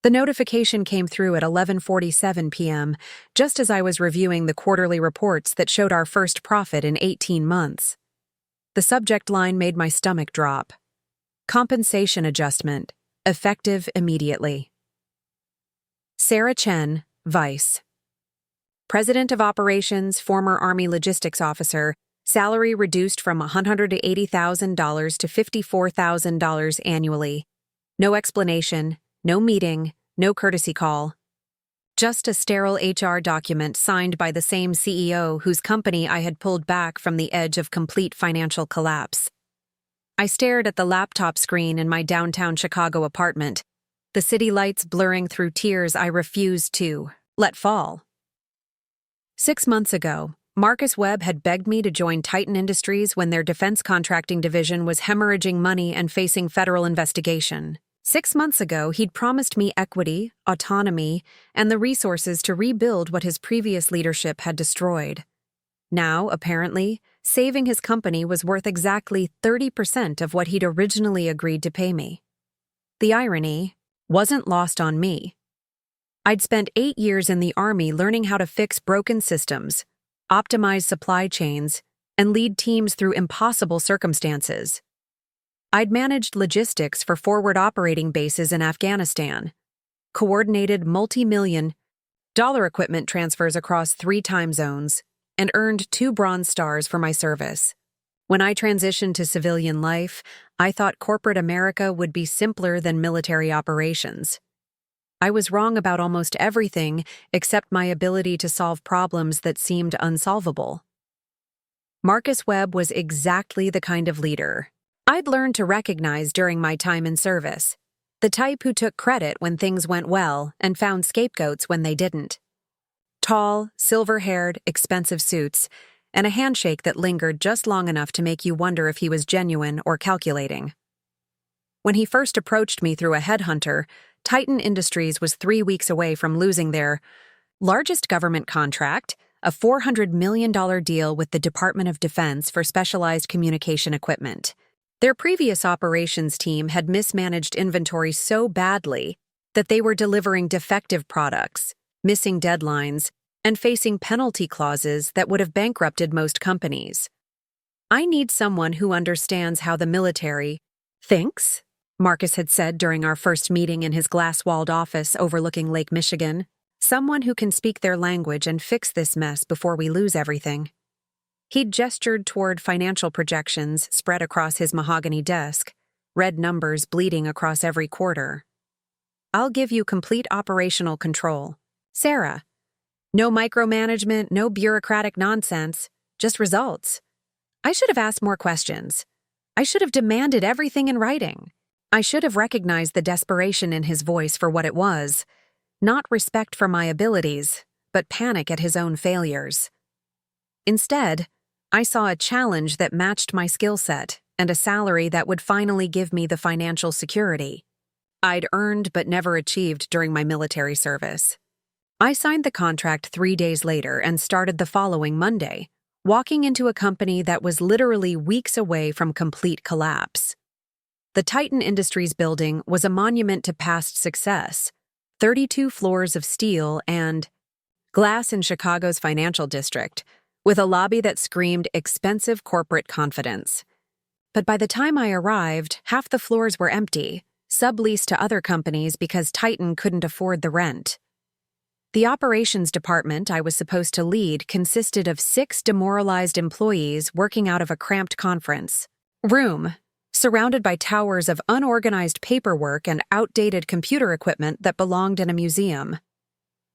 The notification came through at 11:47 p.m., just as I was reviewing the quarterly reports that showed our first profit in 18 months. The subject line made my stomach drop. Compensation adjustment, effective immediately. Sarah Chen, Vice President of Operations, former Army Logistics Officer, salary reduced from $180,000 to $54,000 annually. No explanation, no meeting, no courtesy call. Just a sterile HR document signed by the same CEO whose company I had pulled back from the edge of complete financial collapse. I stared at the laptop screen in my downtown Chicago apartment, the city lights blurring through tears I refused to let fall. 6 months ago, Marcus Webb had begged me to join Titan Industries when their defense contracting division was hemorrhaging money and facing federal investigation. 6 months ago, he'd promised me equity, autonomy, and the resources to rebuild what his previous leadership had destroyed. Now, apparently, saving his company was worth exactly 30% of what he'd originally agreed to pay me. The irony wasn't lost on me. I'd spent 8 years in the Army learning how to fix broken systems, optimize supply chains, and lead teams through impossible circumstances. I'd managed logistics for forward operating bases in Afghanistan, coordinated multi-million-dollar equipment transfers across 3 time zones, and earned 2 Bronze Stars for my service. When I transitioned to civilian life, I thought corporate America would be simpler than military operations. I was wrong about almost everything except my ability to solve problems that seemed unsolvable. Marcus Webb was exactly the kind of leader I'd learned to recognize during my time in service, the type who took credit when things went well and found scapegoats when they didn't. Tall, silver-haired, expensive suits, and a handshake that lingered just long enough to make you wonder if he was genuine or calculating. When he first approached me through a headhunter, Titan Industries was 3 weeks away from losing their largest government contract, a $400 million deal with the Department of Defense for specialized communication equipment. Their previous operations team had mismanaged inventory so badly that they were delivering defective products, missing deadlines, and facing penalty clauses that would have bankrupted most companies. "I need someone who understands how the military thinks," Marcus had said during our first meeting in his glass-walled office overlooking Lake Michigan. "Someone who can speak their language and fix this mess before we lose everything." He'd gestured toward financial projections spread across his mahogany desk, red numbers bleeding across every quarter. "I'll give you complete operational control. Sarah. No micromanagement, no bureaucratic nonsense, just results. I should have asked more questions. I should have demanded everything in writing. I should have recognized the desperation in his voice for what it was, not respect for my abilities, but panic at his own failures. Instead, I saw a challenge that matched my skill set and a salary that would finally give me the financial security I'd earned but never achieved during my military service. I signed the contract 3 days later and started the following Monday, walking into a company that was literally weeks away from complete collapse. The Titan Industries building was a monument to past success, 32 floors of steel and glass in Chicago's financial district, with a lobby that screamed expensive corporate confidence. But by the time I arrived, half the floors were empty, subleased to other companies because Titan couldn't afford the rent. The operations department I was supposed to lead consisted of 6 demoralized employees working out of a cramped conference room, surrounded by towers of unorganized paperwork and outdated computer equipment that belonged in a museum.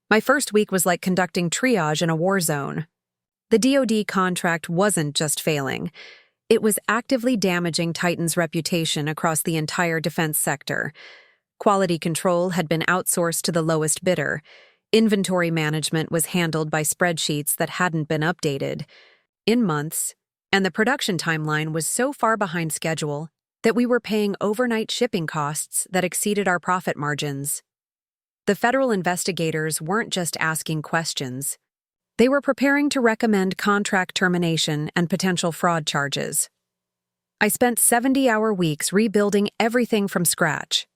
My first week was like conducting triage in a war zone. The DoD contract wasn't just failing. It was actively damaging Titan's reputation across the entire defense sector. Quality control had been outsourced to the lowest bidder. Inventory management was handled by spreadsheets that hadn't been updated in months, and the production timeline was so far behind schedule that we were paying overnight shipping costs that exceeded our profit margins. The federal investigators weren't just asking questions. They were preparing to recommend contract termination and potential fraud charges. I spent 70-hour weeks rebuilding everything from scratch.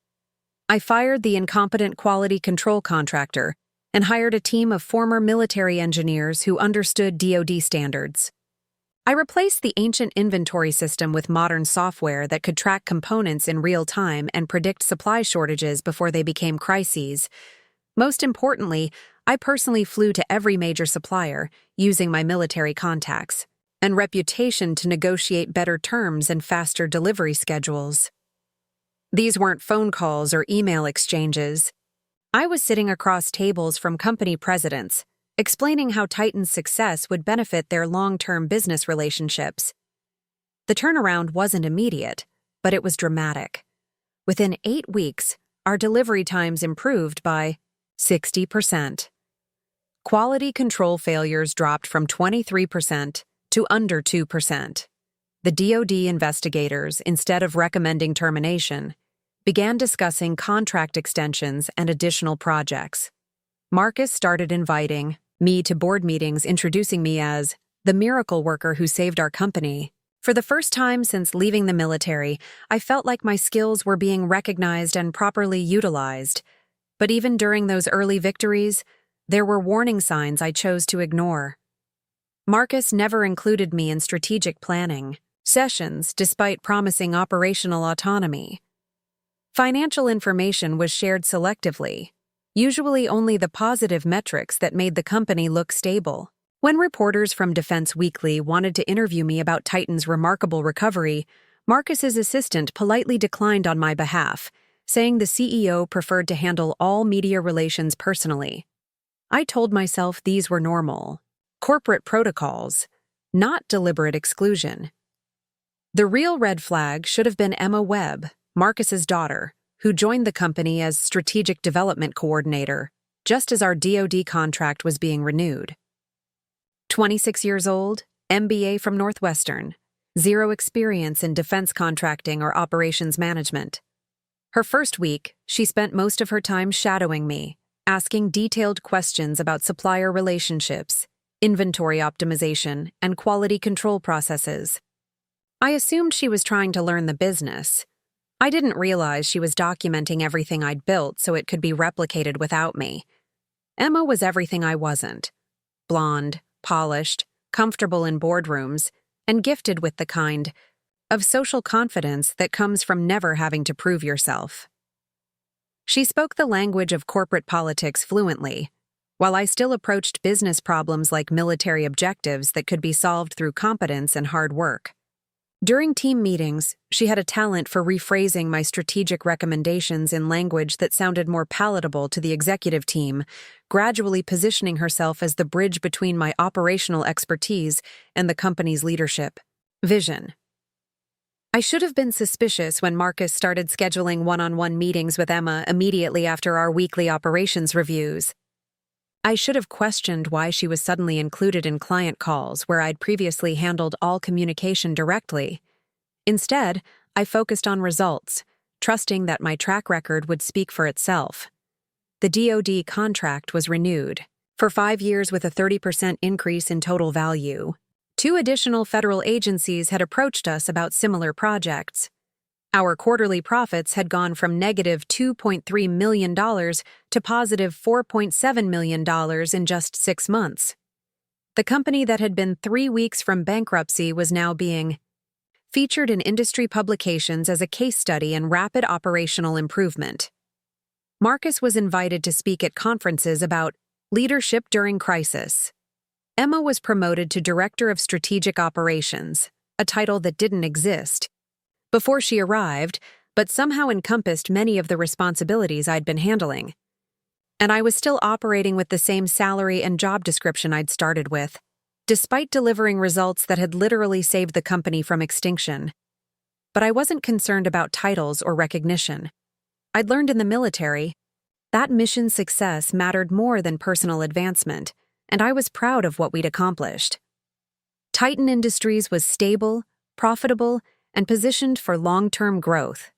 I fired the incompetent quality control contractor and hired a team of former military engineers who understood DoD standards. I replaced the ancient inventory system with modern software that could track components in real time and predict supply shortages before they became crises. Most importantly, I personally flew to every major supplier, using my military contacts and reputation to negotiate better terms and faster delivery schedules. These weren't phone calls or email exchanges. I was sitting across tables from company presidents, explaining how Titan's success would benefit their long-term business relationships. The turnaround wasn't immediate, but it was dramatic. Within 8 weeks, our delivery times improved by 60%. Quality control failures dropped from 23% to under 2%. The DoD investigators, instead of recommending termination, began discussing contract extensions and additional projects. Marcus started inviting me to board meetings, introducing me as the miracle worker who saved our company. For the first time since leaving the military, I felt like my skills were being recognized and properly utilized. But even during those early victories, there were warning signs I chose to ignore. Marcus never included me in strategic planning sessions, despite promising operational autonomy. Financial information was shared selectively, usually only the positive metrics that made the company look stable. When reporters from Defense Weekly wanted to interview me about Titan's remarkable recovery, Marcus's assistant politely declined on my behalf, saying the CEO preferred to handle all media relations personally. I told myself these were normal corporate protocols, not deliberate exclusion. The real red flag should have been Emma Webb, Marcus's daughter, who joined the company as Strategic Development Coordinator, just as our DoD contract was being renewed. 26 years old, MBA from Northwestern, zero experience in defense contracting or operations management. Her first week, she spent most of her time shadowing me, asking detailed questions about supplier relationships, inventory optimization, and quality control processes. I assumed she was trying to learn the business. I didn't realize she was documenting everything I'd built so it could be replicated without me. Emma was everything I wasn't. Blonde, polished, comfortable in boardrooms, and gifted with the kind of social confidence that comes from never having to prove yourself. She spoke the language of corporate politics fluently, while I still approached business problems like military objectives that could be solved through competence and hard work. During team meetings, she had a talent for rephrasing my strategic recommendations in language that sounded more palatable to the executive team, gradually positioning herself as the bridge between my operational expertise and the company's leadership vision. I should have been suspicious when Marcus started scheduling one-on-one meetings with Emma immediately after our weekly operations reviews. I should have questioned why she was suddenly included in client calls where I'd previously handled all communication directly. Instead, I focused on results, trusting that my track record would speak for itself. The DoD contract was renewed for 5 years with a 30% increase in total value. 2 additional federal agencies had approached us about similar projects. Our quarterly profits had gone from negative $2.3 million to positive $4.7 million in just 6 months. The company that had been 3 weeks from bankruptcy was now being featured in industry publications as a case study in rapid operational improvement. Marcus was invited to speak at conferences about leadership during crisis. Emma was promoted to Director of Strategic Operations, a title that didn't exist before she arrived, but somehow encompassed many of the responsibilities I'd been handling. And I was still operating with the same salary and job description I'd started with, despite delivering results that had literally saved the company from extinction. But I wasn't concerned about titles or recognition. I'd learned in the military that mission success mattered more than personal advancement, and I was proud of what we'd accomplished. Titan Industries was stable, profitable, and positioned for long-term growth.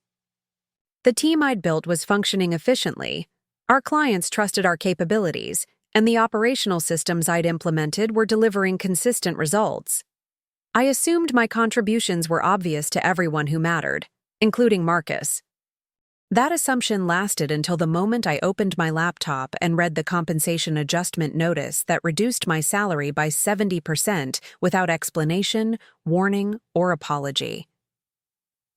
The team I'd built was functioning efficiently, our clients trusted our capabilities, and the operational systems I'd implemented were delivering consistent results. I assumed my contributions were obvious to everyone who mattered, including Marcus. That assumption lasted until the moment I opened my laptop and read the compensation adjustment notice that reduced my salary by 70% without explanation, warning, or apology.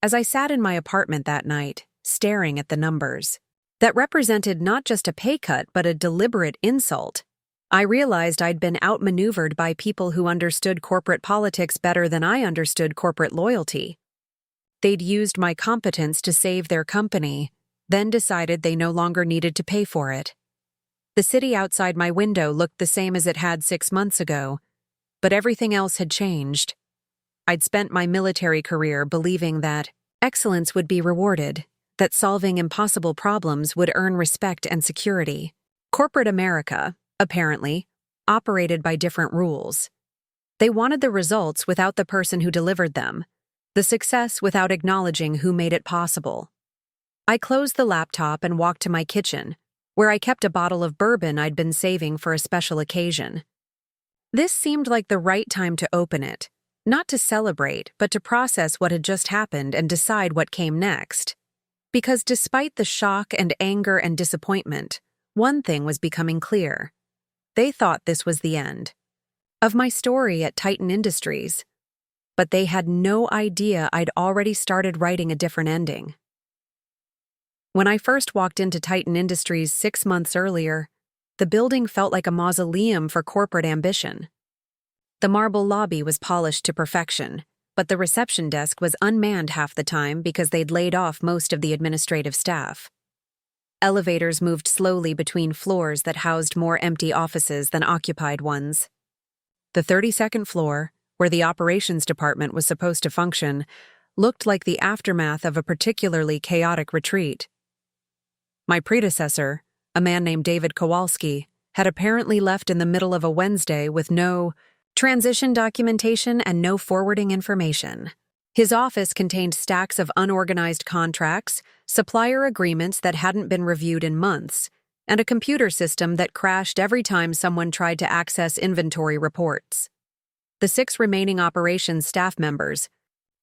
As I sat in my apartment that night, staring at the numbers, that represented not just a pay cut but a deliberate insult, I realized I'd been outmaneuvered by people who understood corporate politics better than I understood corporate loyalty. They'd used my competence to save their company, then decided they no longer needed to pay for it. The city outside my window looked the same as it had 6 months ago, but everything else had changed. I'd spent my military career believing that excellence would be rewarded, that solving impossible problems would earn respect and security. Corporate America, apparently, operated by different rules. They wanted the results without the person who delivered them, the success without acknowledging who made it possible. I closed the laptop and walked to my kitchen, where I kept a bottle of bourbon I'd been saving for a special occasion. This seemed like the right time to open it, not to celebrate, but to process what had just happened and decide what came next. Because despite the shock and anger and disappointment, one thing was becoming clear. They thought this was the end of my story at Titan Industries, but they had no idea I'd already started writing a different ending. When I first walked into Titan Industries 6 months earlier, the building felt like a mausoleum for corporate ambition. The marble lobby was polished to perfection, but the reception desk was unmanned half the time because they'd laid off most of the administrative staff. Elevators moved slowly between floors that housed more empty offices than occupied ones. The 32nd floor, where the operations department was supposed to function, looked like the aftermath of a particularly chaotic retreat. My predecessor, a man named David Kowalski, had apparently left in the middle of a Wednesday with no transition documentation and no forwarding information. His office contained stacks of unorganized contracts, supplier agreements that hadn't been reviewed in months, and a computer system that crashed every time someone tried to access inventory reports. The 6 remaining operations staff members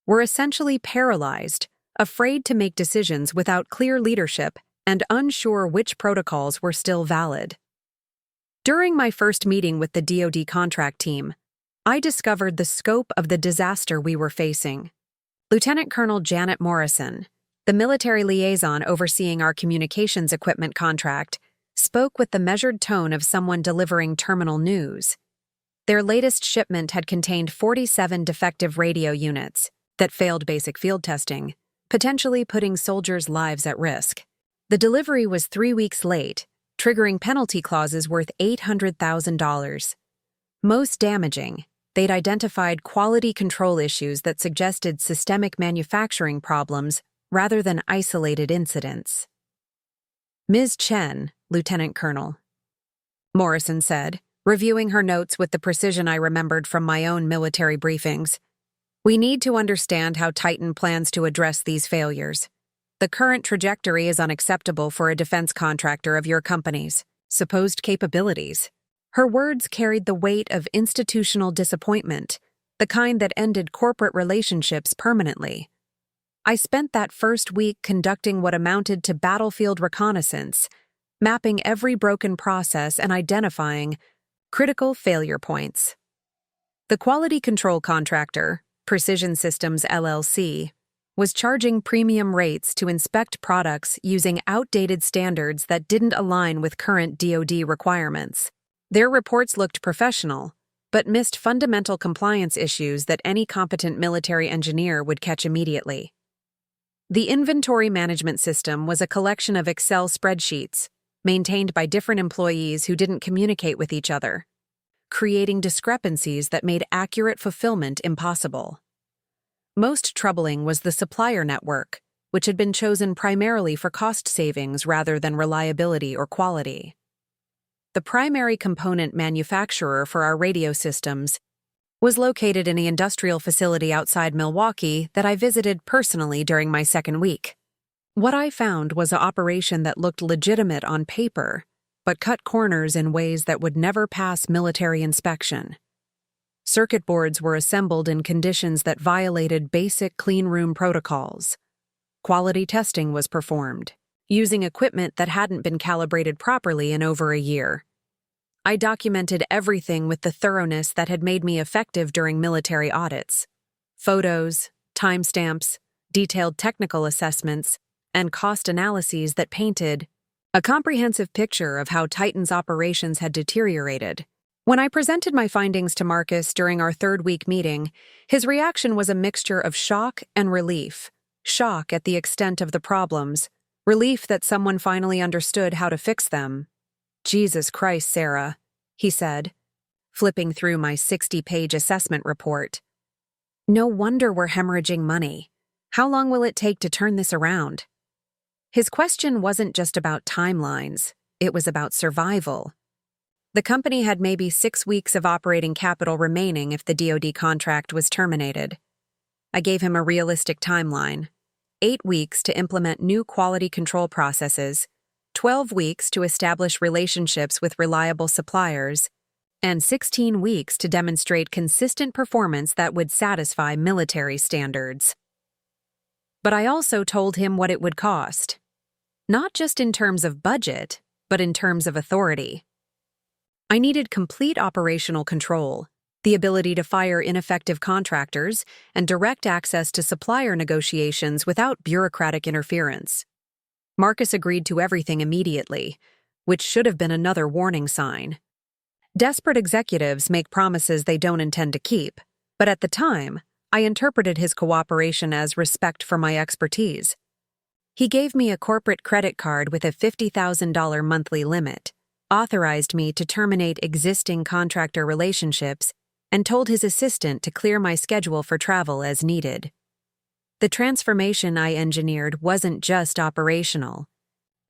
were essentially paralyzed, afraid to make decisions without clear leadership and unsure which protocols were still valid. During my first meeting with the DoD contract team, I discovered the scope of the disaster we were facing. Lieutenant Colonel Janet Morrison, the military liaison overseeing our communications equipment contract, spoke with the measured tone of someone delivering terminal news. Their latest shipment had contained 47 defective radio units that failed basic field testing, potentially putting soldiers' lives at risk. The delivery was 3 weeks late, triggering penalty clauses worth $800,000. Most damaging, they'd identified quality control issues that suggested systemic manufacturing problems rather than isolated incidents. Ms. Chen, Lieutenant Colonel, Morrison said, reviewing her notes with the precision I remembered from my own military briefings. We need to understand how Titan plans to address these failures. The current trajectory is unacceptable for a defense contractor of your company's supposed capabilities. Her words carried the weight of institutional disappointment, the kind that ended corporate relationships permanently. I spent that first week conducting what amounted to battlefield reconnaissance, mapping every broken process and identifying critical failure points. The quality control contractor, Precision Systems LLC, was charging premium rates to inspect products using outdated standards that didn't align with current DoD requirements. Their reports looked professional, but missed fundamental compliance issues that any competent military engineer would catch immediately. The inventory management system was a collection of Excel spreadsheets, maintained by different employees who didn't communicate with each other, creating discrepancies that made accurate fulfillment impossible. Most troubling was the supplier network, which had been chosen primarily for cost savings rather than reliability or quality. The primary component manufacturer for our radio systems was located in an industrial facility outside Milwaukee that I visited personally during my second week. What I found was an operation that looked legitimate on paper, but cut corners in ways that would never pass military inspection. Circuit boards were assembled in conditions that violated basic cleanroom protocols. Quality testing was performed, using equipment that hadn't been calibrated properly in over a year. I documented everything with the thoroughness that had made me effective during military audits. Photos, timestamps, detailed technical assessments, and cost analyses that painted a comprehensive picture of how Titan's operations had deteriorated. When I presented my findings to Marcus during our third-week meeting, his reaction was a mixture of shock and relief. Shock at the extent of the problems, relief that someone finally understood how to fix them. "Jesus Christ, Sarah," he said, flipping through my 60-page assessment report. "No wonder we're hemorrhaging money. How long will it take to turn this around?" His question wasn't just about timelines, it was about survival. The company had maybe 6 weeks of operating capital remaining if the DoD contract was terminated. I gave him a realistic timeline: 8 weeks to implement new quality control processes, 12 weeks to establish relationships with reliable suppliers, and 16 weeks to demonstrate consistent performance that would satisfy military standards. But I also told him what it would cost. Not just in terms of budget, but in terms of authority. I needed complete operational control, the ability to fire ineffective contractors, and direct access to supplier negotiations without bureaucratic interference. Marcus agreed to everything immediately, which should have been another warning sign. Desperate executives make promises they don't intend to keep, but at the time, I interpreted his cooperation as respect for my expertise. He gave me a corporate credit card with a $50,000 monthly limit, authorized me to terminate existing contractor relationships, and told his assistant to clear my schedule for travel as needed. The transformation I engineered wasn't just operational.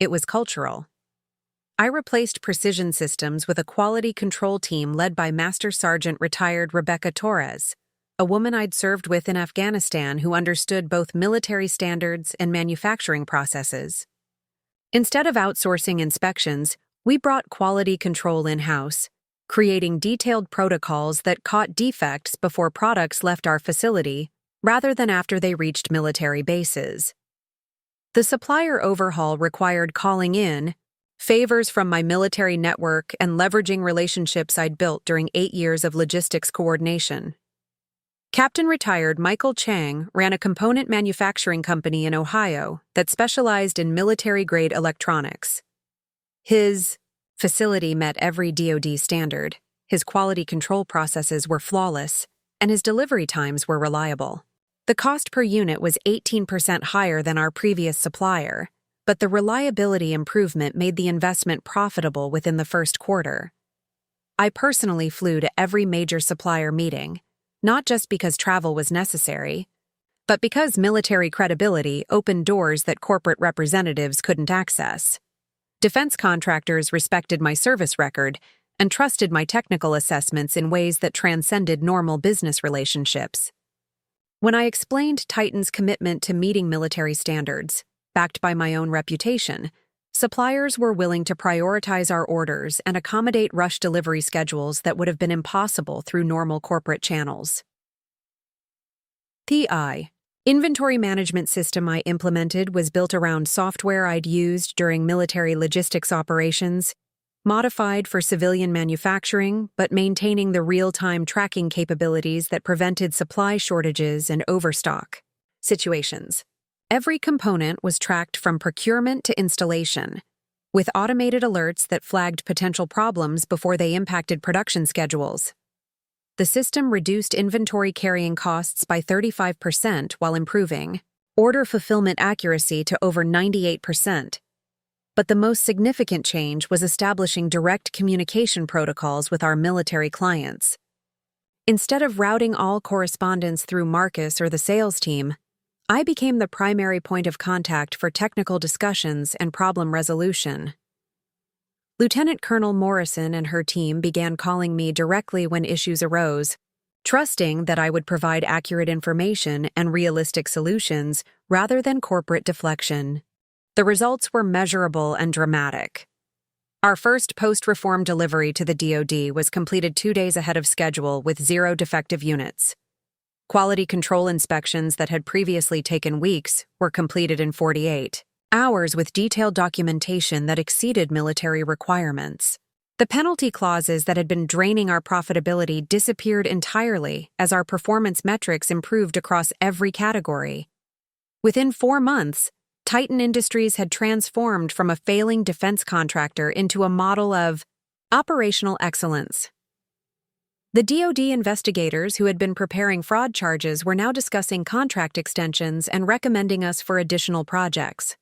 It was cultural. I replaced precision systems with a quality control team led by Master Sergeant retired Rebecca Torres, a woman I'd served with in Afghanistan who understood both military standards and manufacturing processes. Instead of outsourcing inspections, we brought quality control in-house, creating detailed protocols that caught defects before products left our facility rather than after they reached military bases. The supplier overhaul required calling in favors from my military network and leveraging relationships I'd built during 8 years of logistics coordination. Captain retired Michael Chang ran a component manufacturing company in Ohio that specialized in military-grade electronics. His facility met every DoD standard, his quality control processes were flawless, and his delivery times were reliable. The cost per unit was 18% higher than our previous supplier, but the reliability improvement made the investment profitable within the first quarter. I personally flew to every major supplier meeting, not just because travel was necessary, but because military credibility opened doors that corporate representatives couldn't access. Defense contractors respected my service record and trusted my technical assessments in ways that transcended normal business relationships. When I explained Titan's commitment to meeting military standards, backed by my own reputation, suppliers were willing to prioritize our orders and accommodate rush delivery schedules that would have been impossible through normal corporate channels. The inventory management system I implemented was built around software I'd used during military logistics operations, modified for civilian manufacturing, but maintaining the real-time tracking capabilities that prevented supply shortages and overstock situations. Every component was tracked from procurement to installation, with automated alerts that flagged potential problems before they impacted production schedules. The system reduced inventory carrying costs by 35% while improving order fulfillment accuracy to over 98%. But the most significant change was establishing direct communication protocols with our military clients. Instead of routing all correspondence through Marcus or the sales team, I became the primary point of contact for technical discussions and problem resolution. Lieutenant Colonel Morrison and her team began calling me directly when issues arose, trusting that I would provide accurate information and realistic solutions rather than corporate deflection. The results were measurable and dramatic. Our first post-reform delivery to the DoD was completed 2 days ahead of schedule with 0 defective units. Quality control inspections that had previously taken weeks were completed in 48 hours with detailed documentation that exceeded military requirements. The penalty clauses that had been draining our profitability disappeared entirely as our performance metrics improved across every category. Within 4 months, Titan Industries had transformed from a failing defense contractor into a model of operational excellence. The DoD investigators who had been preparing fraud charges were now discussing contract extensions and recommending us for additional projects.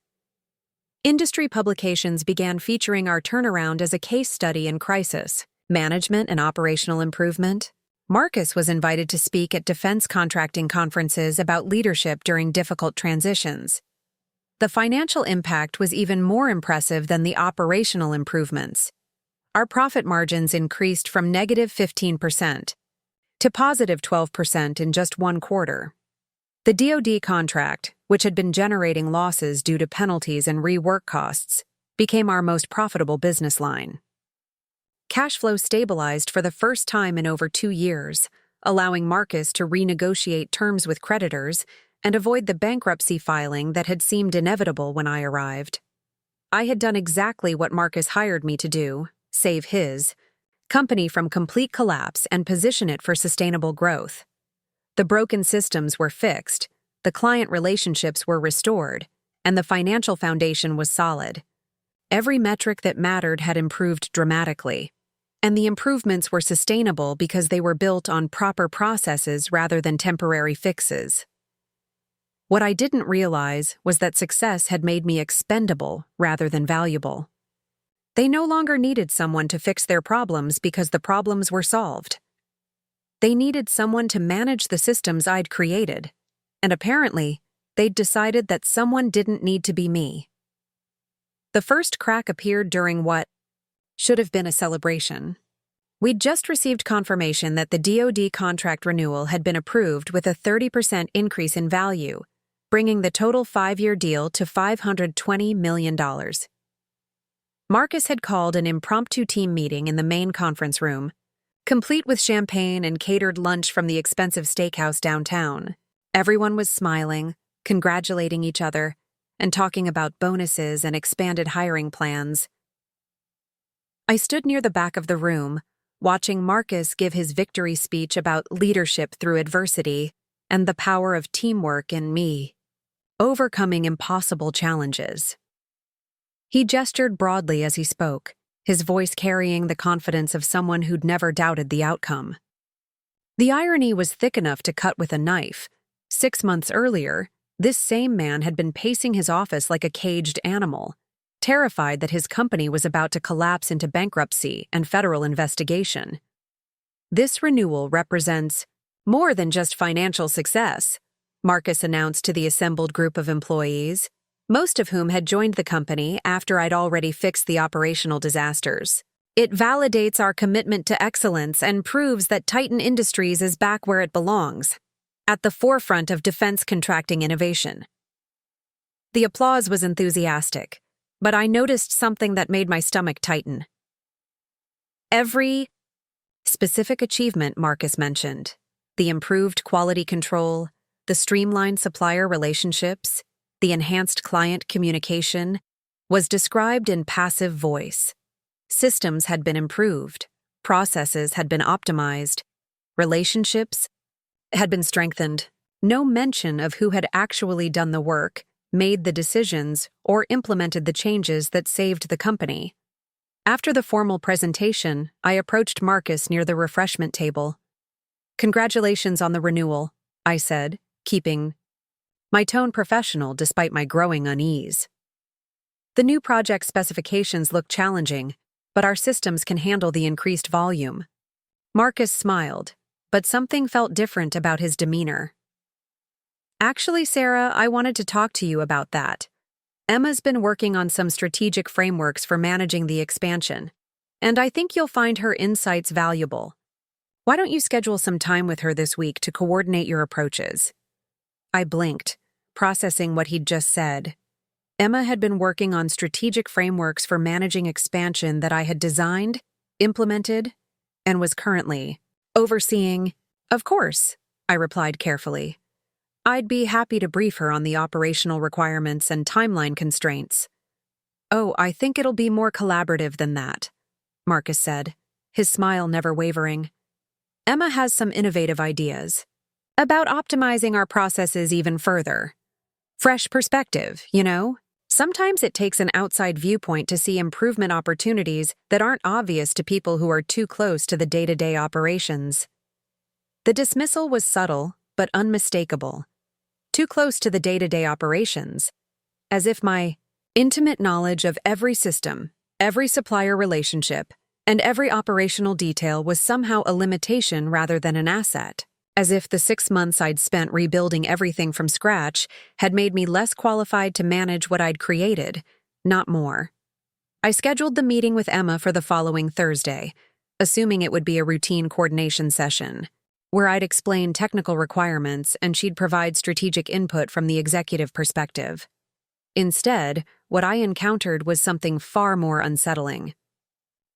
Industry publications began featuring our turnaround as a case study in crisis, management, and operational improvement. Marcus was invited to speak at defense contracting conferences about leadership during difficult transitions. The financial impact was even more impressive than the operational improvements. Our profit margins increased from negative 15% to positive 12% in just 1 quarter. The DoD contract, which had been generating losses due to penalties and rework costs, became our most profitable business line. Cash flow stabilized for the first time in over 2 years, allowing Marcus to renegotiate terms with creditors and avoid the bankruptcy filing that had seemed inevitable when I arrived. I had done exactly what Marcus hired me to do, save his company from complete collapse and position it for sustainable growth. The broken systems were fixed, the client relationships were restored, and the financial foundation was solid. Every metric that mattered had improved dramatically, and the improvements were sustainable because they were built on proper processes rather than temporary fixes. What I didn't realize was that success had made me expendable rather than valuable. They no longer needed someone to fix their problems because the problems were solved. They needed someone to manage the systems I'd created, and apparently, they'd decided that someone didn't need to be me. The first crack appeared during what should have been a celebration. We'd just received confirmation that the DoD contract renewal had been approved with a 30% increase in value, bringing the total 5-year deal to $520 million. Marcus had called an impromptu team meeting in the main conference room, complete with champagne and catered lunch from the expensive steakhouse downtown. Everyone was smiling, congratulating each other, and talking about bonuses and expanded hiring plans. I stood near the back of the room, watching Marcus give his victory speech about leadership through adversity and the power of teamwork in me, overcoming impossible challenges. He gestured broadly as he spoke, his voice carrying the confidence of someone who'd never doubted the outcome. The irony was thick enough to cut with a knife. 6 months earlier, this same man had been pacing his office like a caged animal, terrified that his company was about to collapse into bankruptcy and federal investigation. This renewal represents more than just financial success, Marcus announced to the assembled group of employees, most of whom had joined the company after I'd already fixed the operational disasters. It validates our commitment to excellence and proves that Titan Industries is back where it belongs, at the forefront of defense contracting innovation. The applause was enthusiastic, but I noticed something that made my stomach tighten. Every specific achievement Marcus mentioned, the improved quality control, the streamlined supplier relationships, the enhanced client communication, was described in passive voice. Systems had been improved, processes had been optimized, relationships had been strengthened. No mention of who had actually done the work, made the decisions, or implemented the changes that saved the company. After the formal presentation, I approached Marcus near the refreshment table. "Congratulations on the renewal," I said, keeping my tone professional despite my growing unease. "The new project specifications look challenging, but our systems can handle the increased volume." Marcus smiled, but something felt different about his demeanor. "Actually, Sarah, I wanted to talk to you about that. Emma's been working on some strategic frameworks for managing the expansion, and I think you'll find her insights valuable. Why don't you schedule some time with her this week to coordinate your approaches?" I blinked, processing what he'd just said. Emma had been working on strategic frameworks for managing expansion that I had designed, implemented, and was currently overseeing. "Of course," I replied carefully. I'd be happy to brief her on the operational requirements and timeline constraints. Oh, I think it'll be more collaborative than that, Marcus said, his smile never wavering. Emma has some innovative ideas about optimizing our processes even further. Fresh perspective, you know? Sometimes it takes an outside viewpoint to see improvement opportunities that aren't obvious to people who are too close to the day-to-day operations. The dismissal was subtle, but unmistakable. Too close to the day-to-day operations. As if my intimate knowledge of every system, every supplier relationship, and every operational detail was somehow a limitation rather than an asset. As if the 6 months I'd spent rebuilding everything from scratch had made me less qualified to manage what I'd created, not more. I scheduled the meeting with Emma for the following Thursday, assuming it would be a routine coordination session, where I'd explain technical requirements and she'd provide strategic input from the executive perspective. Instead, what I encountered was something far more unsettling.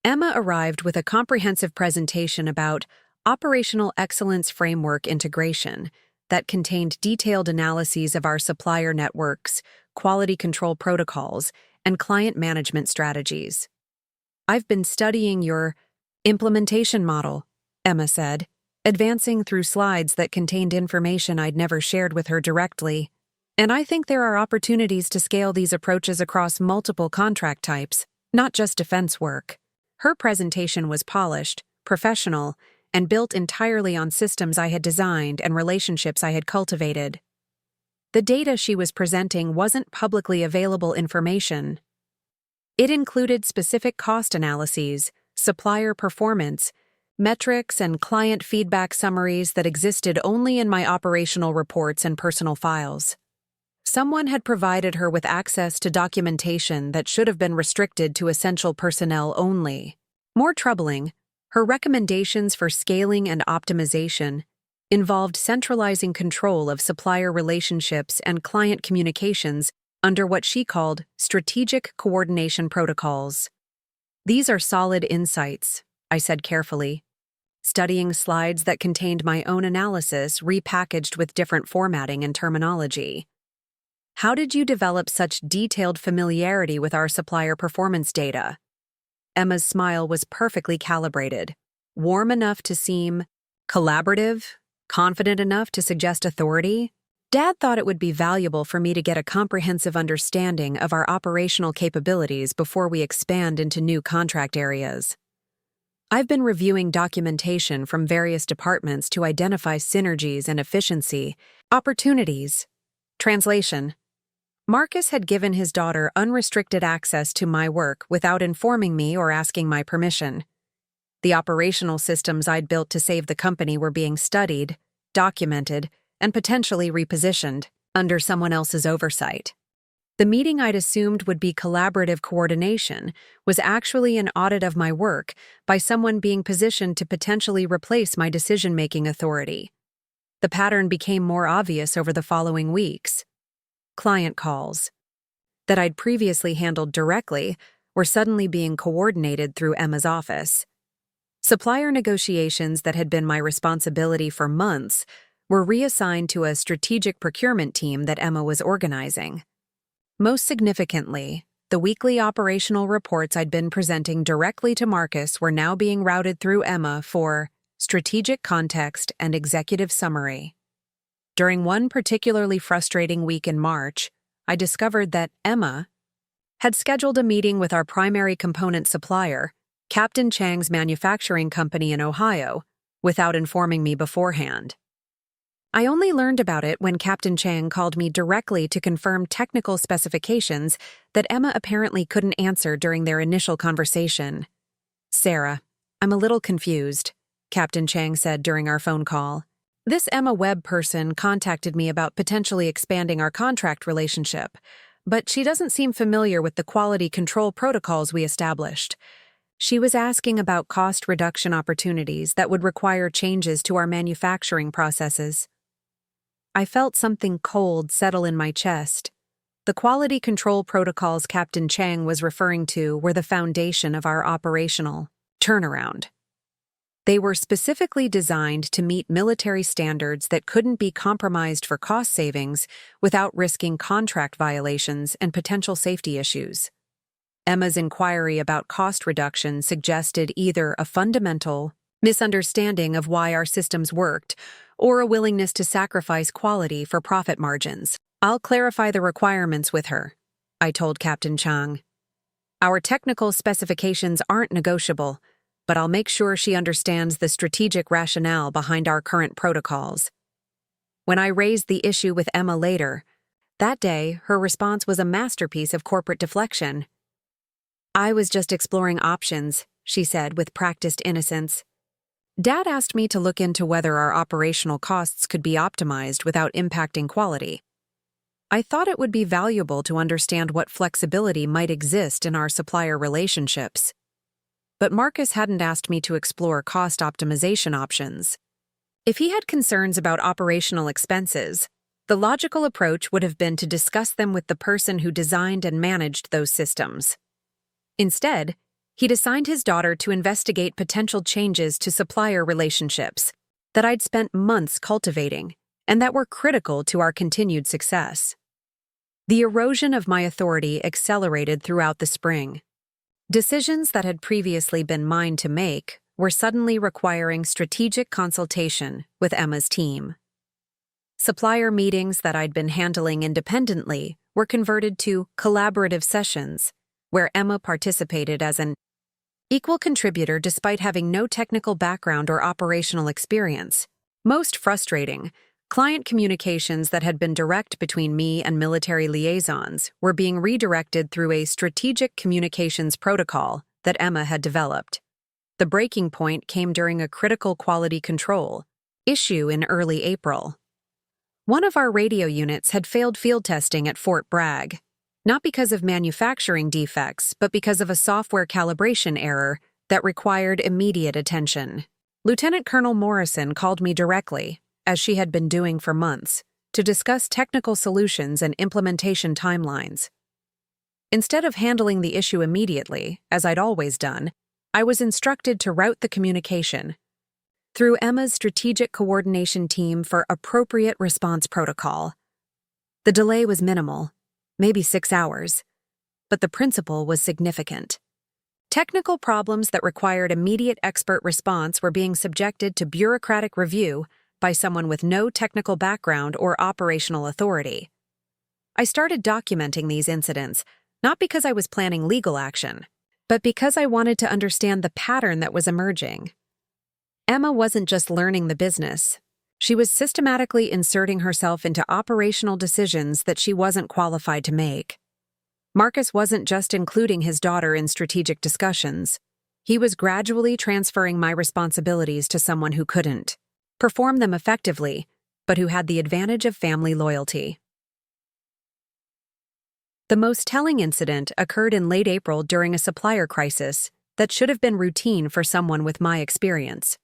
Emma arrived with a comprehensive presentation about Operational Excellence Framework integration that contained detailed analyses of our supplier networks, quality control protocols, and client management strategies. I've been studying your implementation model, Emma said, advancing through slides that contained information I'd never shared with her directly. And I think there are opportunities to scale these approaches across multiple contract types, not just defense work. Her presentation was polished, professional, and built entirely on systems I had designed and relationships I had cultivated. The data she was presenting wasn't publicly available information. It included specific cost analyses, supplier performance, metrics, and client feedback summaries that existed only in my operational reports and personal files. Someone had provided her with access to documentation that should have been restricted to essential personnel only. More troubling, her recommendations for scaling and optimization involved centralizing control of supplier relationships and client communications under what she called strategic coordination protocols. These are solid insights, I said carefully, studying slides that contained my own analysis repackaged with different formatting and terminology. How did you develop such detailed familiarity with our supplier performance data? Emma's smile was perfectly calibrated, warm enough to seem collaborative, confident enough to suggest authority. Dad thought it would be valuable for me to get a comprehensive understanding of our operational capabilities before we expand into new contract areas. I've been reviewing documentation from various departments to identify synergies and efficiency, opportunities. Translation. Marcus had given his daughter unrestricted access to my work without informing me or asking my permission. The operational systems I'd built to save the company were being studied, documented, and potentially repositioned under someone else's oversight. The meeting I'd assumed would be collaborative coordination was actually an audit of my work by someone being positioned to potentially replace my decision-making authority. The pattern became more obvious over the following weeks. Client calls that I'd previously handled directly were suddenly being coordinated through Emma's office. Supplier negotiations that had been my responsibility for months were reassigned to a strategic procurement team that Emma was organizing. Most significantly, the weekly operational reports I'd been presenting directly to Marcus were now being routed through Emma for strategic context and executive summary. During one particularly frustrating week in March, I discovered that Emma had scheduled a meeting with our primary component supplier, Captain Chang's manufacturing company in Ohio, without informing me beforehand. I only learned about it when Captain Chang called me directly to confirm technical specifications that Emma apparently couldn't answer during their initial conversation. "Sarah, I'm a little confused," Captain Chang said during our phone call. "This Emma Webb person contacted me about potentially expanding our contract relationship, but she doesn't seem familiar with the quality control protocols we established. She was asking about cost reduction opportunities that would require changes to our manufacturing processes." I felt something cold settle in my chest. The quality control protocols Captain Chang was referring to were the foundation of our operational turnaround. They were specifically designed to meet military standards that couldn't be compromised for cost savings without risking contract violations and potential safety issues. Emma's inquiry about cost reduction suggested either a fundamental misunderstanding of why our systems worked or a willingness to sacrifice quality for profit margins. "I'll clarify the requirements with her," I told Captain Chang. "Our technical specifications aren't negotiable, but I'll make sure she understands the strategic rationale behind our current protocols." When I raised the issue with Emma later, that day her response was a masterpiece of corporate deflection. "I was just exploring options," she said with practiced innocence. "Dad asked me to look into whether our operational costs could be optimized without impacting quality. I thought it would be valuable to understand what flexibility might exist in our supplier relationships. But Marcus hadn't asked me to explore cost optimization options. If he had concerns about operational expenses, the logical approach would have been to discuss them with the person who designed and managed those systems. Instead, he'd assigned his daughter to investigate potential changes to supplier relationships that I'd spent months cultivating and that were critical to our continued success. The erosion of my authority accelerated throughout the spring. Decisions that had previously been mine to make were suddenly requiring strategic consultation with Emma's team. Supplier meetings that I'd been handling independently were converted to collaborative sessions, where Emma participated as an equal contributor despite having no technical background or operational experience. Most frustrating, client communications that had been direct between me and military liaisons were being redirected through a strategic communications protocol that Emma had developed. The breaking point came during a critical quality control issue in early April. One of our radio units had failed field testing at Fort Bragg, not because of manufacturing defects, but because of a software calibration error that required immediate attention. Lieutenant Colonel Morrison called me directly, as she had been doing for months, to discuss technical solutions and implementation timelines. Instead of handling the issue immediately, as I'd always done, I was instructed to route the communication through Emma's strategic coordination team for appropriate response protocol. The delay was minimal, maybe 6 hours, but the principle was significant. Technical problems that required immediate expert response were being subjected to bureaucratic review by someone with no technical background or operational authority. I started documenting these incidents, not because I was planning legal action, but because I wanted to understand the pattern that was emerging. Emma wasn't just learning the business. She was systematically inserting herself into operational decisions that she wasn't qualified to make. Marcus wasn't just including his daughter in strategic discussions. He was gradually transferring my responsibilities to someone who couldn't perform them effectively, but who had the advantage of family loyalty. The most telling incident occurred in late April during a supplier crisis that should have been routine for someone with my experience.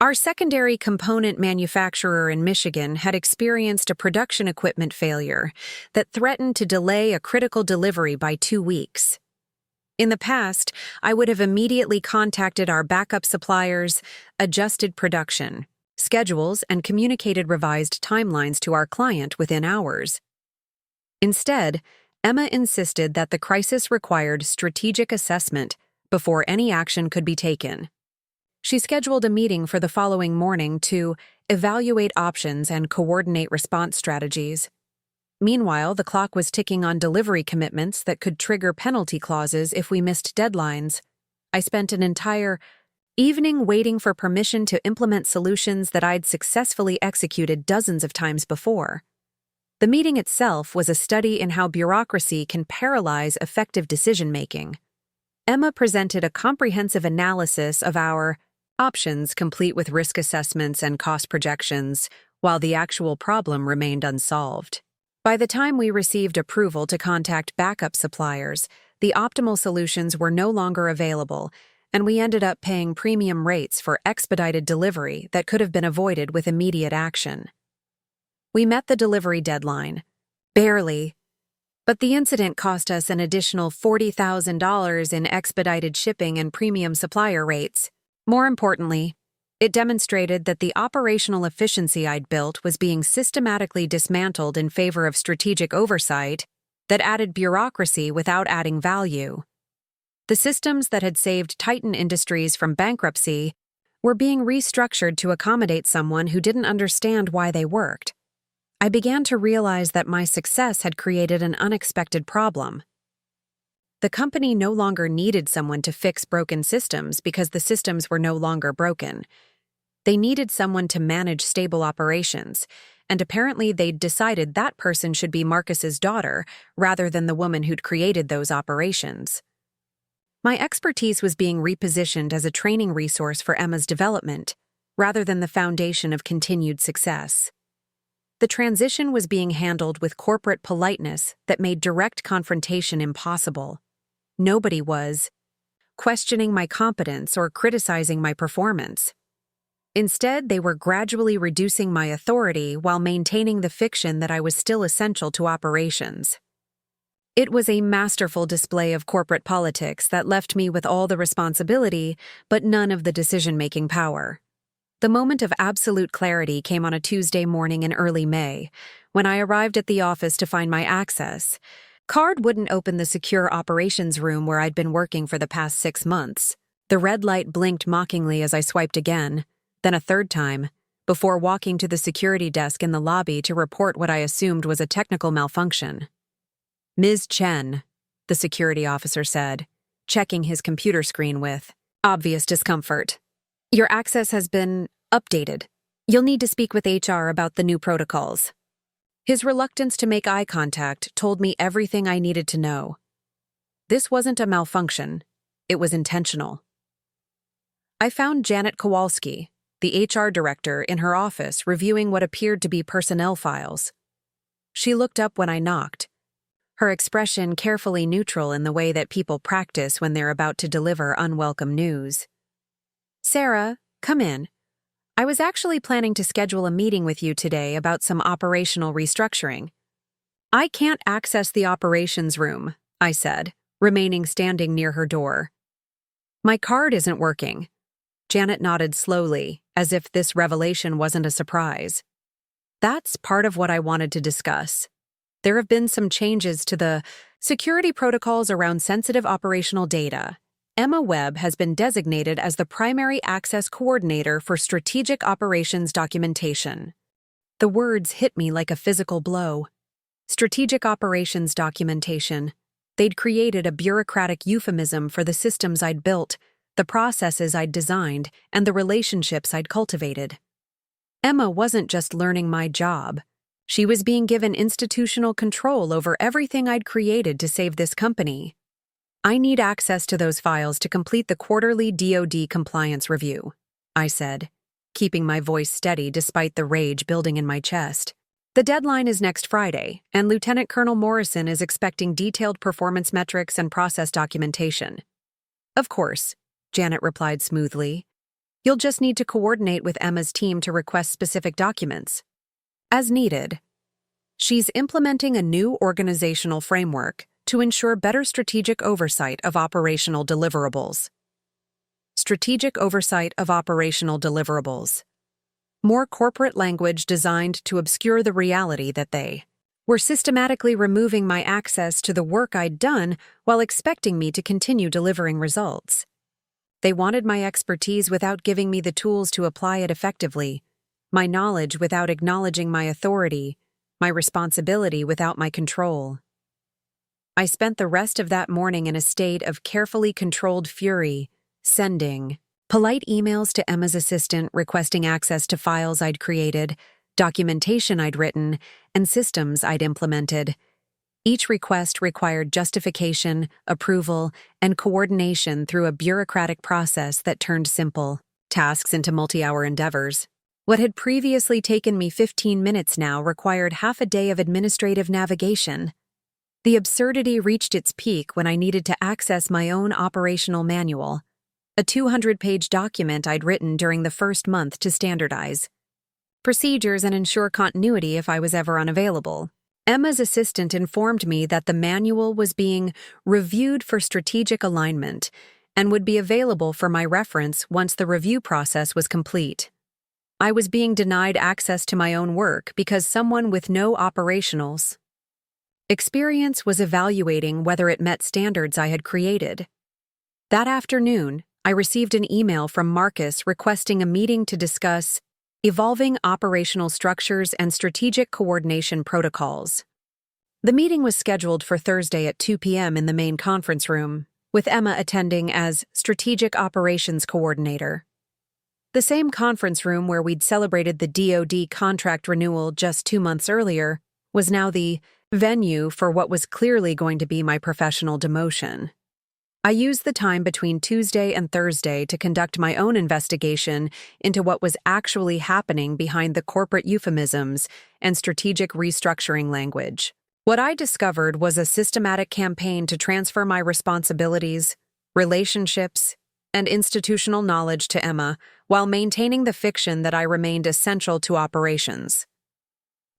Our secondary component manufacturer in Michigan had experienced a production equipment failure that threatened to delay a critical delivery by 2 weeks. In the past, I would have immediately contacted our backup suppliers, adjusted production schedules, and communicated revised timelines to our client within hours. Instead, Emma insisted that the crisis required strategic assessment before any action could be taken. She scheduled a meeting for the following morning to evaluate options and coordinate response strategies. Meanwhile, the clock was ticking on delivery commitments that could trigger penalty clauses if we missed deadlines. I spent an entire evening waiting for permission to implement solutions that I'd successfully executed dozens of times before. The meeting itself was a study in how bureaucracy can paralyze effective decision-making. Emma presented a comprehensive analysis of our options, complete with risk assessments and cost projections, while the actual problem remained unsolved. By the time we received approval to contact backup suppliers, the optimal solutions were no longer available, and we ended up paying premium rates for expedited delivery that could have been avoided with immediate action. We met the delivery deadline. Barely. But the incident cost us an additional $40,000 in expedited shipping and premium supplier rates. More importantly, It demonstrated that the operational efficiency I'd built was being systematically dismantled in favor of strategic oversight that added bureaucracy without adding value. The systems that had saved Titan Industries from bankruptcy were being restructured to accommodate someone who didn't understand why they worked. I began to realize that my success had created an unexpected problem. The company no longer needed someone to fix broken systems because the systems were no longer broken. They needed someone to manage stable operations, and apparently they'd decided that person should be Marcus's daughter rather than the woman who'd created those operations. My expertise was being repositioned as a training resource for Emma's development, rather than the foundation of continued success. The transition was being handled with corporate politeness that made direct confrontation impossible. Nobody was questioning my competence or criticizing my performance. Instead, they were gradually reducing my authority while maintaining the fiction that I was still essential to operations. It was a masterful display of corporate politics that left me with all the responsibility, but none of the decision-making power. The moment of absolute clarity came on a Tuesday morning in early May, when I arrived at the office to find my access card wouldn't open the secure operations room where I'd been working for the past 6 months. The red light blinked mockingly as I swiped again, then a third time, before walking to the security desk in the lobby to report what I assumed was a technical malfunction. "Ms. Chen," the security officer said, checking his computer screen with obvious discomfort. "Your access has been updated. You'll need to speak with HR about the new protocols." His reluctance to make eye contact told me everything I needed to know. This wasn't a malfunction. It was intentional. I found Janet Kowalski, the HR director, in her office reviewing what appeared to be personnel files. She looked up when I knocked, her expression carefully neutral in the way that people practice when they're about to deliver unwelcome news. "Sarah, come in. I was actually planning to schedule a meeting with you today about some operational restructuring." "I can't access the operations room," I said, remaining standing near her door. "My card isn't working." Janet nodded slowly, as if this revelation wasn't a surprise. "That's part of what I wanted to discuss. There have been some changes to the security protocols around sensitive operational data. Emma Webb has been designated as the primary access coordinator for strategic operations documentation." The words hit me like a physical blow. Strategic operations documentation. They'd created a bureaucratic euphemism for the systems I'd built, the processes I'd designed, and the relationships I'd cultivated. Emma wasn't just learning my job. She was being given institutional control over everything I'd created to save this company. "I need access to those files to complete the quarterly DoD compliance review," I said, keeping my voice steady despite the rage building in my chest. "The deadline is next Friday, and Lieutenant Colonel Morrison is expecting detailed performance metrics and process documentation." "Of course," Janet replied smoothly. "You'll just need to coordinate with Emma's team to request specific documents. As needed." She's implementing a new organizational framework to ensure better strategic oversight of operational deliverables. Strategic oversight of operational deliverables. More corporate language designed to obscure the reality that they were systematically removing my access to the work I'd done while expecting me to continue delivering results. They wanted my expertise without giving me the tools to apply it effectively, my knowledge without acknowledging my authority, my responsibility without my control. I spent the rest of that morning in a state of carefully controlled fury, sending polite emails to Emma's assistant requesting access to files I'd created, documentation I'd written, and systems I'd implemented. Each request required justification, approval, and coordination through a bureaucratic process that turned simple tasks into multi-hour endeavors. What had previously taken me 15 minutes now required half a day of administrative navigation. The absurdity reached its peak when I needed to access my own operational manual, a 200-page document I'd written during the first month to standardize procedures and ensure continuity if I was ever unavailable. Emma's assistant informed me that the manual was being reviewed for strategic alignment, and would be available for my reference once the review process was complete. I was being denied access to my own work because someone with no operationals experience was evaluating whether it met standards I had created. That afternoon, I received an email from Marcus requesting a meeting to discuss evolving operational structures and strategic coordination protocols. The meeting was scheduled for Thursday at 2 p.m. in the main conference room, with Emma attending as Strategic Operations Coordinator. The same conference room where we'd celebrated the DoD contract renewal just 2 months earlier was now the venue for what was clearly going to be my professional demotion. I used the time between Tuesday and Thursday to conduct my own investigation into what was actually happening behind the corporate euphemisms and strategic restructuring language. What I discovered was a systematic campaign to transfer my responsibilities, relationships, and institutional knowledge to Emma while maintaining the fiction that I remained essential to operations.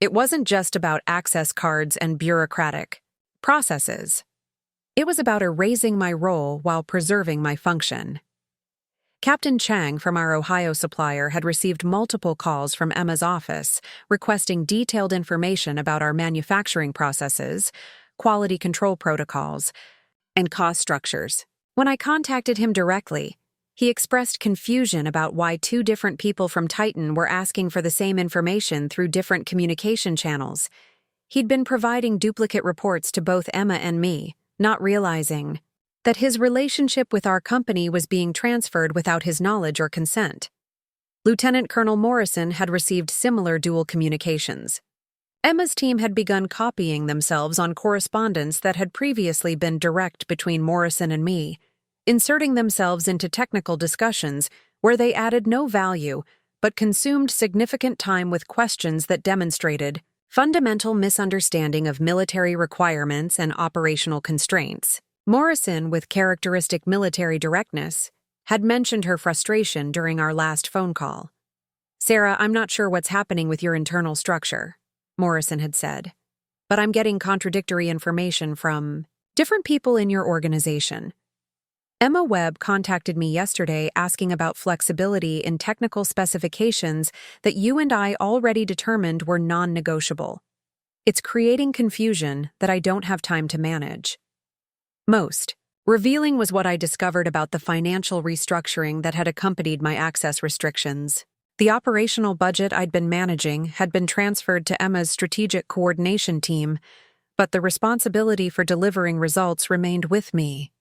It wasn't just about access cards and bureaucratic processes. It was about erasing my role while preserving my function. Captain Chang from our Ohio supplier had received multiple calls from Emma's office requesting detailed information about our manufacturing processes, quality control protocols, and cost structures. When I contacted him directly, he expressed confusion about why 2 different people from Titan were asking for the same information through different communication channels. He'd been providing duplicate reports to both Emma and me, not realizing that his relationship with our company was being transferred without his knowledge or consent. Lieutenant Colonel Morrison had received similar dual communications. Emma's team had begun copying themselves on correspondence that had previously been direct between Morrison and me, inserting themselves into technical discussions where they added no value but consumed significant time with questions that demonstrated fundamental misunderstanding of military requirements and operational constraints. Morrison, with characteristic military directness, had mentioned her frustration during our last phone call. "Sarah, I'm not sure what's happening with your internal structure," Morrison had said, "but I'm getting contradictory information from different people in your organization." Emma Webb contacted me yesterday asking about flexibility in technical specifications that you and I already determined were non-negotiable. It's creating confusion that I don't have time to manage. Most revealing was what I discovered about the financial restructuring that had accompanied my access restrictions. The operational budget I'd been managing had been transferred to Emma's strategic coordination team, but the responsibility for delivering results remained with me.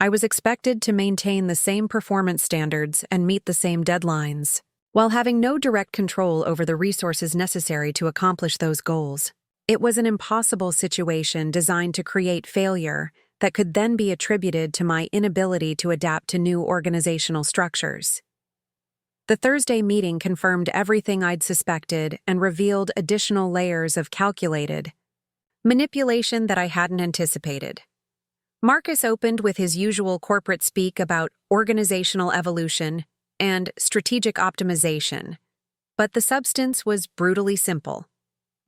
I was expected to maintain the same performance standards and meet the same deadlines, while having no direct control over the resources necessary to accomplish those goals. It was an impossible situation designed to create failure that could then be attributed to my inability to adapt to new organizational structures. The Thursday meeting confirmed everything I'd suspected and revealed additional layers of calculated manipulation that I hadn't anticipated. Marcus opened with his usual corporate speak about organizational evolution and strategic optimization, but the substance was brutally simple.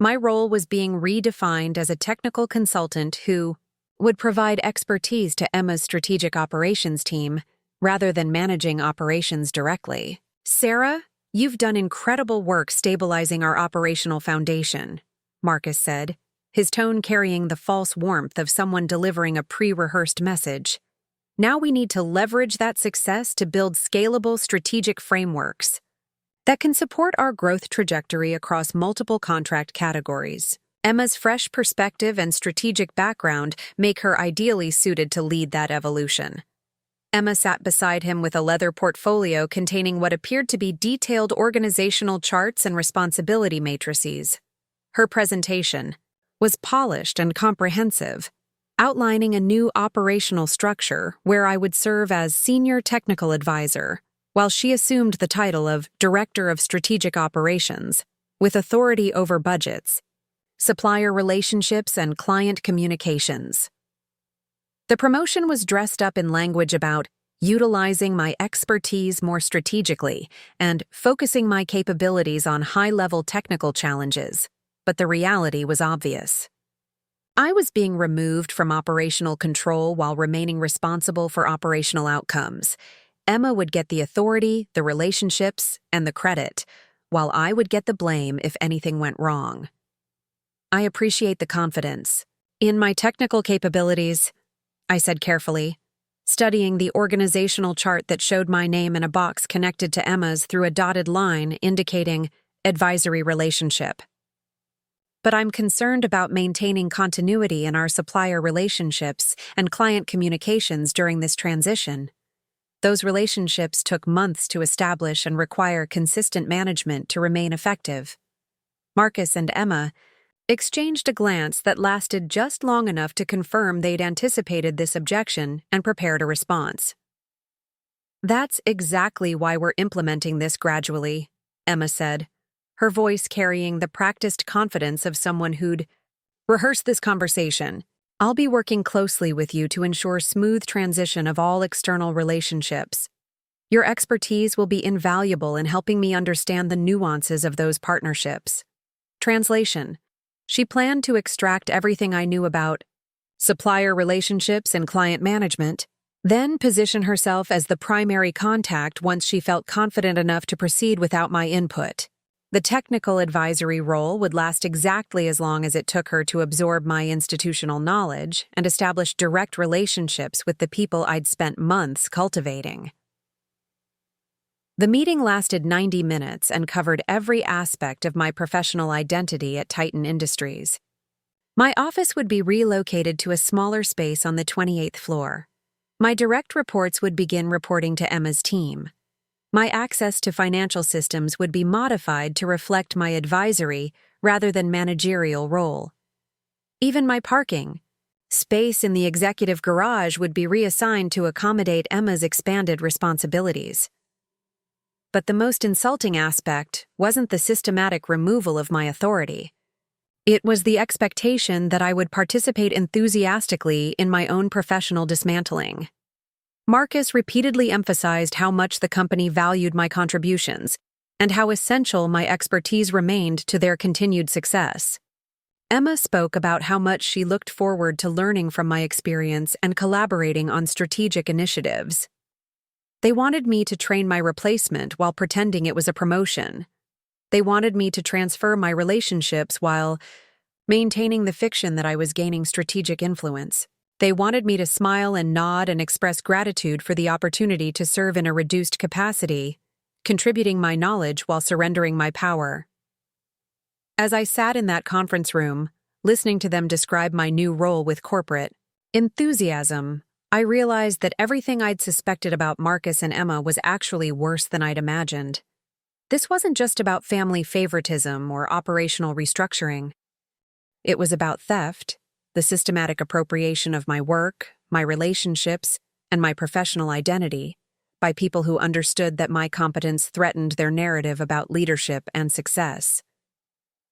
My role was being redefined as a technical consultant who would provide expertise to Emma's strategic operations team rather than managing operations directly. "Sarah, you've done incredible work stabilizing our operational foundation," Marcus said, his tone carrying the false warmth of someone delivering a pre-rehearsed message. "Now we need to leverage that success to build scalable strategic frameworks that can support our growth trajectory across multiple contract categories." Emma's fresh perspective and strategic background make her ideally suited to lead that evolution. Emma sat beside him with a leather portfolio containing what appeared to be detailed organizational charts and responsibility matrices. Her presentation was polished and comprehensive, outlining a new operational structure where I would serve as senior technical advisor, while she assumed the title of Director of Strategic Operations, with authority over budgets, supplier relationships, and client communications. The promotion was dressed up in language about utilizing my expertise more strategically and focusing my capabilities on high-level technical challenges, but the reality was obvious. I was being removed from operational control while remaining responsible for operational outcomes. Emma would get the authority, the relationships, and the credit, while I would get the blame if anything went wrong. I appreciate the confidence. In my technical capabilities, I said carefully, studying the organizational chart that showed my name in a box connected to Emma's through a dotted line indicating advisory relationship. But I'm concerned about maintaining continuity in our supplier relationships and client communications during this transition. Those relationships took months to establish and require consistent management to remain effective. Marcus and Emma exchanged a glance that lasted just long enough to confirm they'd anticipated this objection and prepared a response. "That's exactly why we're implementing this gradually," Emma said, her voice carrying the practiced confidence of someone who'd rehearsed this conversation. "I'll be working closely with you to ensure smooth transition of all external relationships. Your expertise will be invaluable in helping me understand the nuances of those partnerships." Translation: she planned to extract everything I knew about supplier relationships and client management, then position herself as the primary contact once she felt confident enough to proceed without my input. The technical advisory role would last exactly as long as it took her to absorb my institutional knowledge and establish direct relationships with the people I'd spent months cultivating. The meeting lasted 90 minutes and covered every aspect of my professional identity at Titan Industries. My office would be relocated to a smaller space on the 28th floor. My direct reports would begin reporting to Emma's team. My access to financial systems would be modified to reflect my advisory rather than managerial role. Even my parking space in the executive garage would be reassigned to accommodate Emma's expanded responsibilities. But the most insulting aspect wasn't the systematic removal of my authority. It was the expectation that I would participate enthusiastically in my own professional dismantling. Marcus repeatedly emphasized how much the company valued my contributions and how essential my expertise remained to their continued success. Emma spoke about how much she looked forward to learning from my experience and collaborating on strategic initiatives. They wanted me to train my replacement while pretending it was a promotion. They wanted me to transfer my relationships while maintaining the fiction that I was gaining strategic influence. They wanted me to smile and nod and express gratitude for the opportunity to serve in a reduced capacity, contributing my knowledge while surrendering my power. As I sat in that conference room, listening to them describe my new role with corporate enthusiasm, I realized that everything I'd suspected about Marcus and Emma was actually worse than I'd imagined. This wasn't just about family favoritism or operational restructuring. It was about theft, the systematic appropriation of my work, my relationships, and my professional identity by people who understood that my competence threatened their narrative about leadership and success.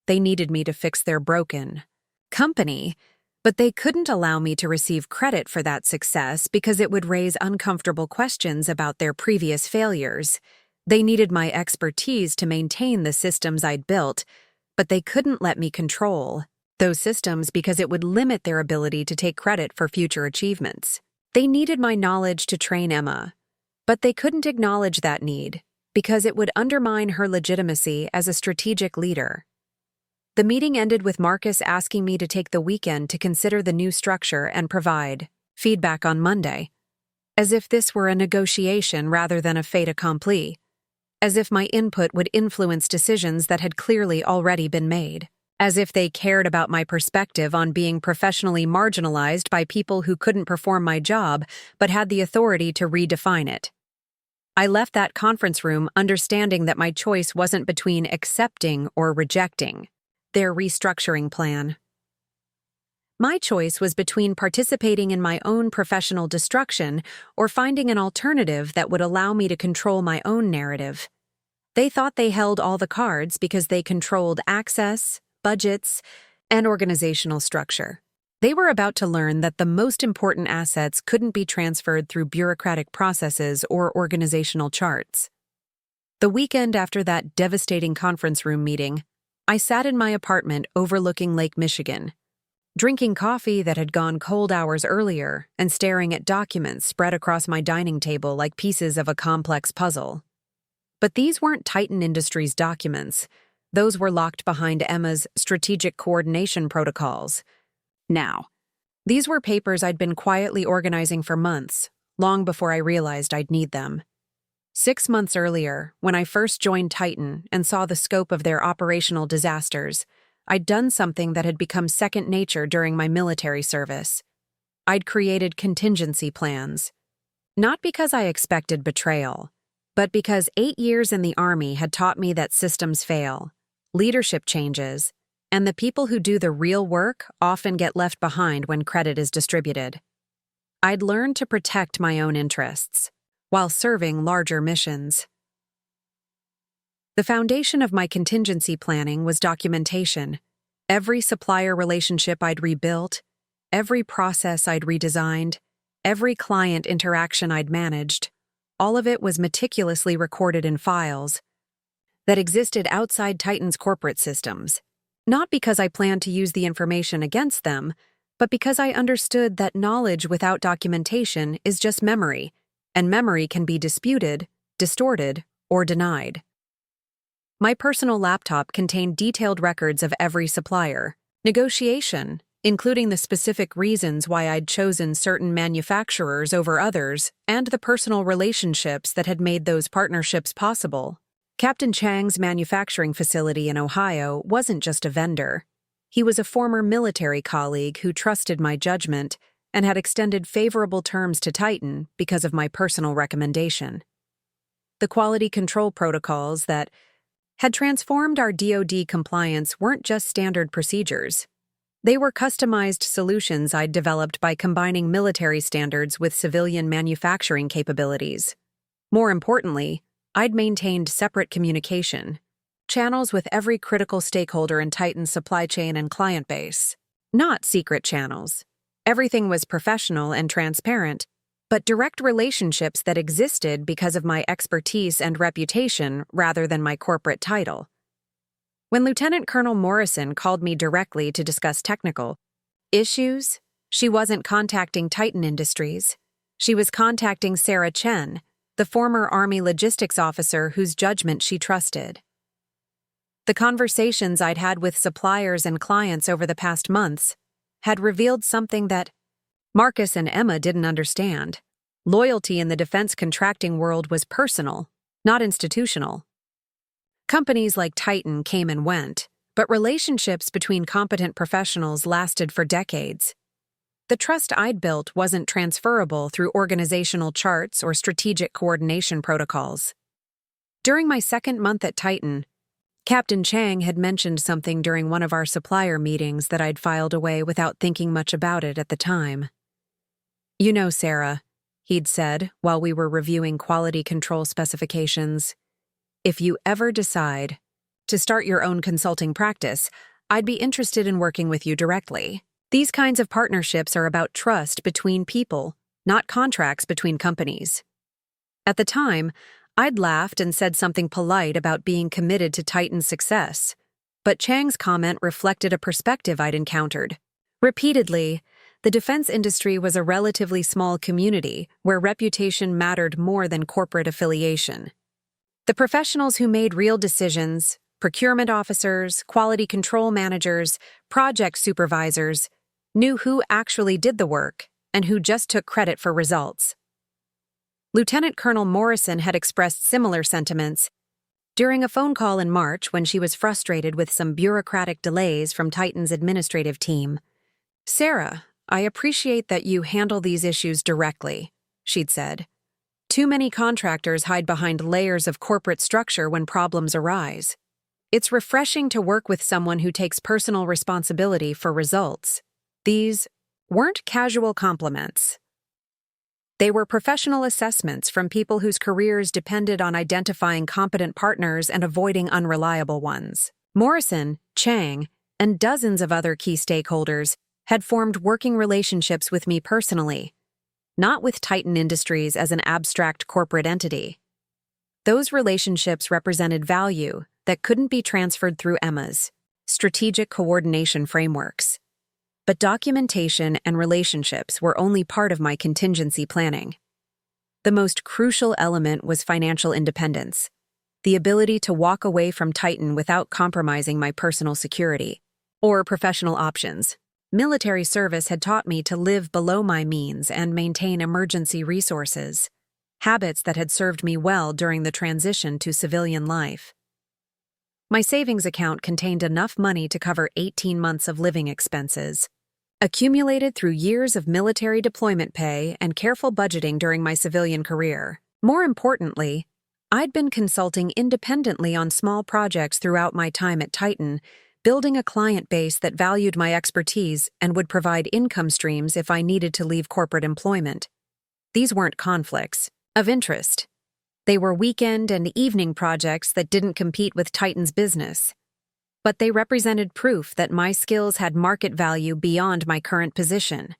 They needed me to fix their broken company, but they couldn't allow me to receive credit for that success because it would raise uncomfortable questions about their previous failures. They needed my expertise to maintain the systems I'd built, but they couldn't let me control those systems because it would limit their ability to take credit for future achievements. They needed my knowledge to train Emma, but they couldn't acknowledge that need because it would undermine her legitimacy as a strategic leader. The meeting ended with Marcus asking me to take the weekend to consider the new structure and provide feedback on Monday, as if this were a negotiation rather than a fait accompli, as if my input would influence decisions that had clearly already been made, as if they cared about my perspective on being professionally marginalized by people who couldn't perform my job but had the authority to redefine it. I left that conference room understanding that my choice wasn't between accepting or rejecting their restructuring plan. My choice was between participating in my own professional destruction or finding an alternative that would allow me to control my own narrative. They thought they held all the cards because they controlled access, budgets, and organizational structure. They were about to learn that the most important assets couldn't be transferred through bureaucratic processes or organizational charts. The weekend after that devastating conference room meeting, I sat in my apartment overlooking Lake Michigan. drinking coffee that had gone cold hours earlier and staring at documents spread across my dining table like pieces of a complex puzzle. But these weren't Titan Industries documents. Those were locked behind Emma's strategic coordination protocols. Now, these were papers I'd been quietly organizing for months, long before I realized I'd need them. 6 months earlier, when I first joined Titan and saw the scope of their operational disasters, I'd done something that had become second nature during my military service. I'd created contingency plans. Not because I expected betrayal, but because 8 years in the Army had taught me that systems fail, leadership changes, and the people who do the real work often get left behind when credit is distributed. I'd learned to protect my own interests while serving larger missions. The foundation of my contingency planning was documentation. Every supplier relationship I'd rebuilt, every process I'd redesigned, every client interaction I'd managed, all of it was meticulously recorded in files that existed outside Titan's corporate systems, not because I planned to use the information against them, but because I understood that knowledge without documentation is just memory, and memory can be disputed, distorted, or denied. My personal laptop contained detailed records of every supplier, negotiation, including the specific reasons why I'd chosen certain manufacturers over others, and the personal relationships that had made those partnerships possible. Captain Chang's manufacturing facility in Ohio wasn't just a vendor. He was a former military colleague who trusted my judgment and had extended favorable terms to Titan because of my personal recommendation. The quality control protocols that had transformed our DoD compliance weren't just standard procedures. They were customized solutions I'd developed by combining military standards with civilian manufacturing capabilities. More importantly, I'd maintained separate communication, channels with every critical stakeholder in Titan's supply chain and client base. Not secret channels. Everything was professional and transparent, but direct relationships that existed because of my expertise and reputation rather than my corporate title. When Lieutenant Colonel Morrison called me directly to discuss technical issues, she wasn't contacting Titan Industries. She was contacting Sarah Chen, the former Army logistics officer whose judgment she trusted. The conversations I'd had with suppliers and clients over the past months had revealed something that Marcus and Emma didn't understand. Loyalty in the defense contracting world was personal, not institutional. Companies like Titan came and went, but relationships between competent professionals lasted for decades. The trust I'd built wasn't transferable through organizational charts or strategic coordination protocols. During my second month at Titan, Captain Chang had mentioned something during one of our supplier meetings that I'd filed away without thinking much about it at the time. "You know, Sarah," he'd said while we were reviewing quality control specifications, "if you ever decide to start your own consulting practice, I'd be interested in working with you directly. These kinds of partnerships are about trust between people, not contracts between companies." At the time, I'd laughed and said something polite about being committed to Titan's success, but Chang's comment reflected a perspective I'd encountered. Repeatedly, the defense industry was a relatively small community where reputation mattered more than corporate affiliation. The professionals who made real decisions, procurement officers, quality control managers, project supervisors, knew who actually did the work and who just took credit for results. Lieutenant Colonel Morrison had expressed similar sentiments during a phone call in March when she was frustrated with some bureaucratic delays from Titan's administrative team. "Sarah, I appreciate that you handle these issues directly," she'd said. "Too many contractors hide behind layers of corporate structure when problems arise. It's refreshing to work with someone who takes personal responsibility for results." These weren't casual compliments. They were professional assessments from people whose careers depended on identifying competent partners and avoiding unreliable ones. Morrison, Chang, and dozens of other key stakeholders had formed working relationships with me personally, not with Titan Industries as an abstract corporate entity. Those relationships represented value that couldn't be transferred through Emma's strategic coordination frameworks. But documentation and relationships were only part of my contingency planning. The most crucial element was financial independence, the ability to walk away from Titan without compromising my personal security or professional options. Military service had taught me to live below my means and maintain emergency resources, habits that had served me well during the transition to civilian life. My savings account contained enough money to cover 18 months of living expenses, accumulated through years of military deployment pay and careful budgeting during my civilian career. More importantly, I'd been consulting independently on small projects throughout my time at Titan, building a client base that valued my expertise and would provide income streams if I needed to leave corporate employment. These weren't conflicts of interest. They were weekend and evening projects that didn't compete with Titan's business. But they represented proof that my skills had market value beyond my current position.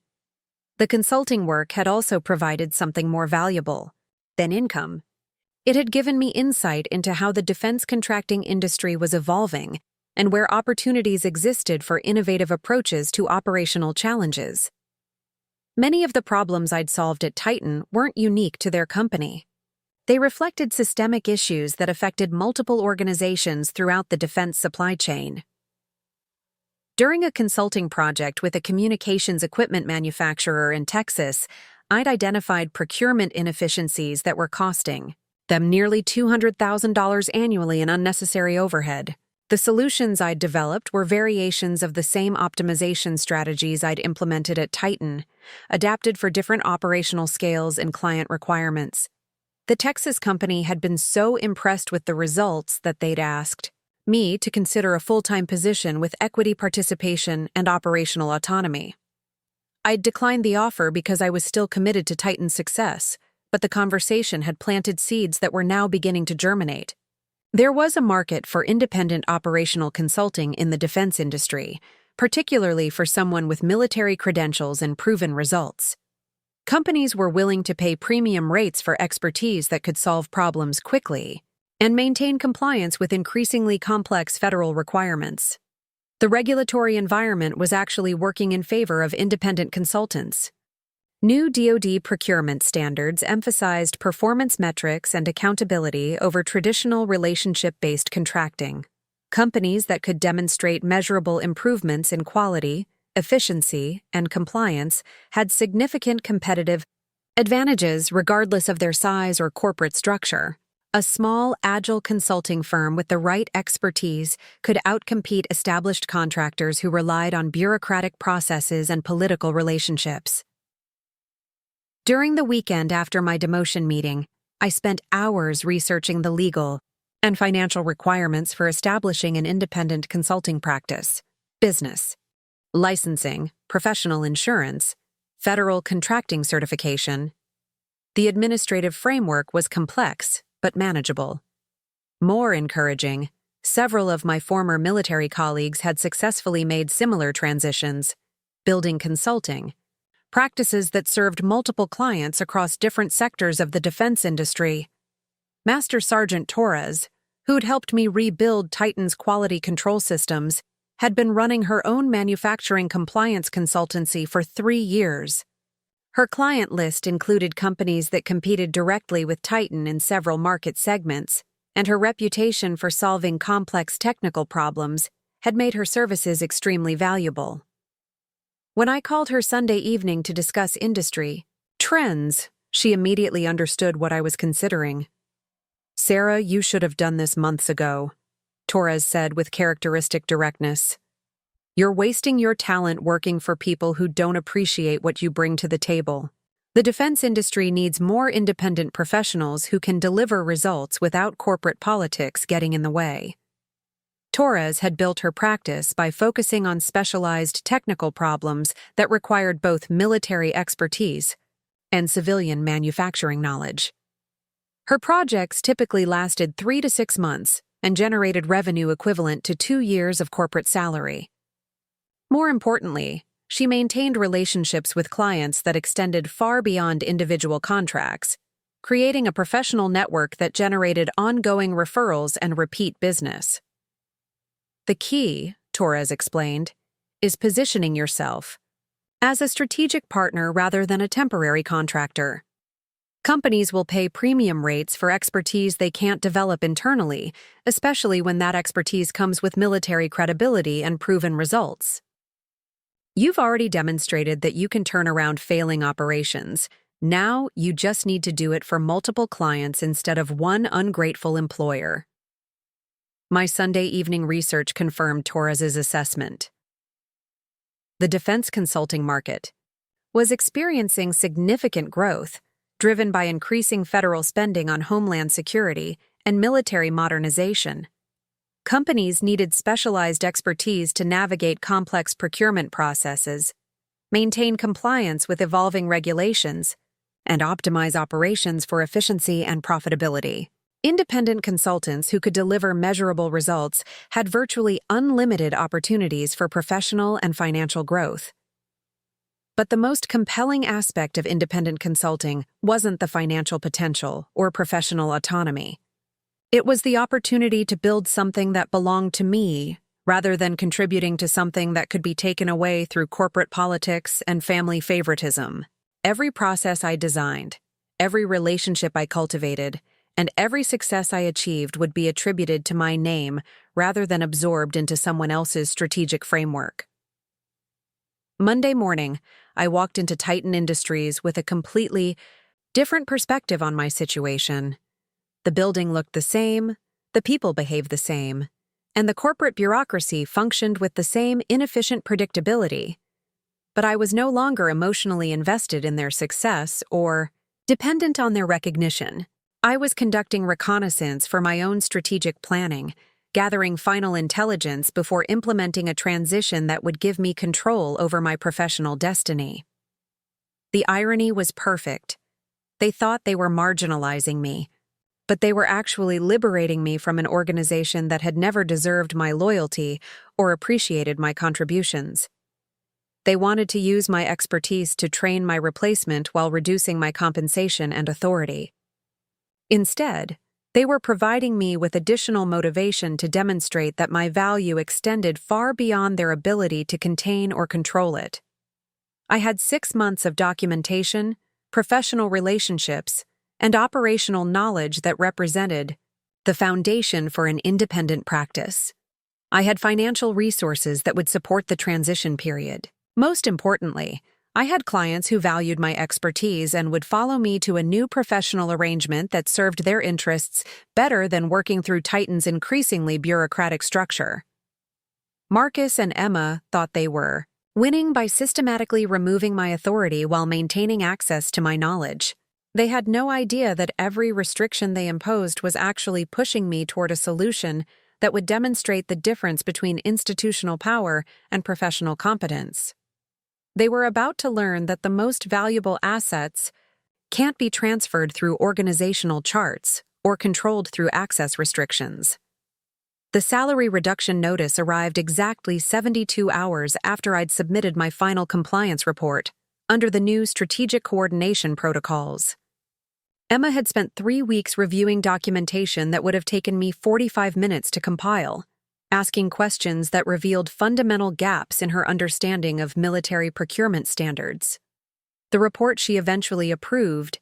The consulting work had also provided something more valuable than income. It had given me insight into how the defense contracting industry was evolving and where opportunities existed for innovative approaches to operational challenges. Many of the problems I'd solved at Titan weren't unique to their company. They reflected systemic issues that affected multiple organizations throughout the defense supply chain. During a consulting project with a communications equipment manufacturer in Texas, I'd identified procurement inefficiencies that were costing them nearly $200,000 annually in unnecessary overhead. The solutions I'd developed were variations of the same optimization strategies I'd implemented at Titan, adapted for different operational scales and client requirements. The Texas company had been so impressed with the results that they'd asked me to consider a full-time position with equity participation and operational autonomy. I'd declined the offer because I was still committed to Titan's success, but the conversation had planted seeds that were now beginning to germinate. There was a market for independent operational consulting in the defense industry, particularly for someone with military credentials and proven results. Companies were willing to pay premium rates for expertise that could solve problems quickly and maintain compliance with increasingly complex federal requirements. The regulatory environment was actually working in favor of independent consultants. New DoD procurement standards emphasized performance metrics and accountability over traditional relationship-based contracting. Companies that could demonstrate measurable improvements in quality, efficiency, and compliance had significant competitive advantages regardless of their size or corporate structure. A small, agile consulting firm with the right expertise could outcompete established contractors who relied on bureaucratic processes and political relationships. During the weekend after my demotion meeting, I spent hours researching the legal and financial requirements for establishing an independent consulting practice, business, licensing, professional insurance, federal contracting certification. The administrative framework was complex, but manageable. More encouraging, several of my former military colleagues had successfully made similar transitions, building consulting, practices that served multiple clients across different sectors of the defense industry. Master Sergeant Torres, who'd helped me rebuild Titan's quality control systems, had been running her own manufacturing compliance consultancy for 3 years. Her client list included companies that competed directly with Titan in several market segments, and her reputation for solving complex technical problems had made her services extremely valuable. When I called her Sunday evening to discuss industry trends, she immediately understood what I was considering. "Sarah, you should have done this months ago," Torres said with characteristic directness. "You're wasting your talent working for people who don't appreciate what you bring to the table. The defense industry needs more independent professionals who can deliver results without corporate politics getting in the way." Torres had built her practice by focusing on specialized technical problems that required both military expertise and civilian manufacturing knowledge. Her projects typically lasted 3 to 6 months and generated revenue equivalent to 2 years of corporate salary. More importantly, she maintained relationships with clients that extended far beyond individual contracts, creating a professional network that generated ongoing referrals and repeat business. "The key," Torres explained, is positioning yourself as a strategic partner rather than a temporary contractor. Companies will pay premium rates for expertise they can't develop internally, especially when that expertise comes with military credibility and proven results. You've already demonstrated that you can turn around failing operations. Now you just need to do it for multiple clients instead of one ungrateful employer. My Sunday evening research confirmed Torres's assessment. The defense consulting market was experiencing significant growth, driven by increasing federal spending on homeland security and military modernization. Companies needed specialized expertise to navigate complex procurement processes, maintain compliance with evolving regulations, and optimize operations for efficiency and profitability. Independent consultants who could deliver measurable results had virtually unlimited opportunities for professional and financial growth. But the most compelling aspect of independent consulting wasn't the financial potential or professional autonomy. It was the opportunity to build something that belonged to me, rather than contributing to something that could be taken away through corporate politics and family favoritism. Every process I designed, every relationship I cultivated, and every success I achieved would be attributed to my name rather than absorbed into someone else's strategic framework. Monday morning, I walked into Titan Industries with a completely different perspective on my situation. The building looked the same, the people behaved the same, and the corporate bureaucracy functioned with the same inefficient predictability. But I was no longer emotionally invested in their success or dependent on their recognition. I was conducting reconnaissance for my own strategic planning, gathering final intelligence before implementing a transition that would give me control over my professional destiny. The irony was perfect. They thought they were marginalizing me, but they were actually liberating me from an organization that had never deserved my loyalty or appreciated my contributions. They wanted to use my expertise to train my replacement while reducing my compensation and authority. Instead, they were providing me with additional motivation to demonstrate that my value extended far beyond their ability to contain or control it. I had 6 months of documentation, professional relationships, and operational knowledge that represented the foundation for an independent practice. I had financial resources that would support the transition period. Most importantly, I had clients who valued my expertise and would follow me to a new professional arrangement that served their interests better than working through Titan's increasingly bureaucratic structure. Marcus and Emma thought they were winning by systematically removing my authority while maintaining access to my knowledge. They had no idea that every restriction they imposed was actually pushing me toward a solution that would demonstrate the difference between institutional power and professional competence. They were about to learn that the most valuable assets can't be transferred through organizational charts or controlled through access restrictions. The salary reduction notice arrived exactly 72 hours after I'd submitted my final compliance report under the new strategic coordination protocols. Emma had spent 3 weeks reviewing documentation that would have taken me 45 minutes to compile, asking questions that revealed fundamental gaps in her understanding of military procurement standards. The report she eventually approved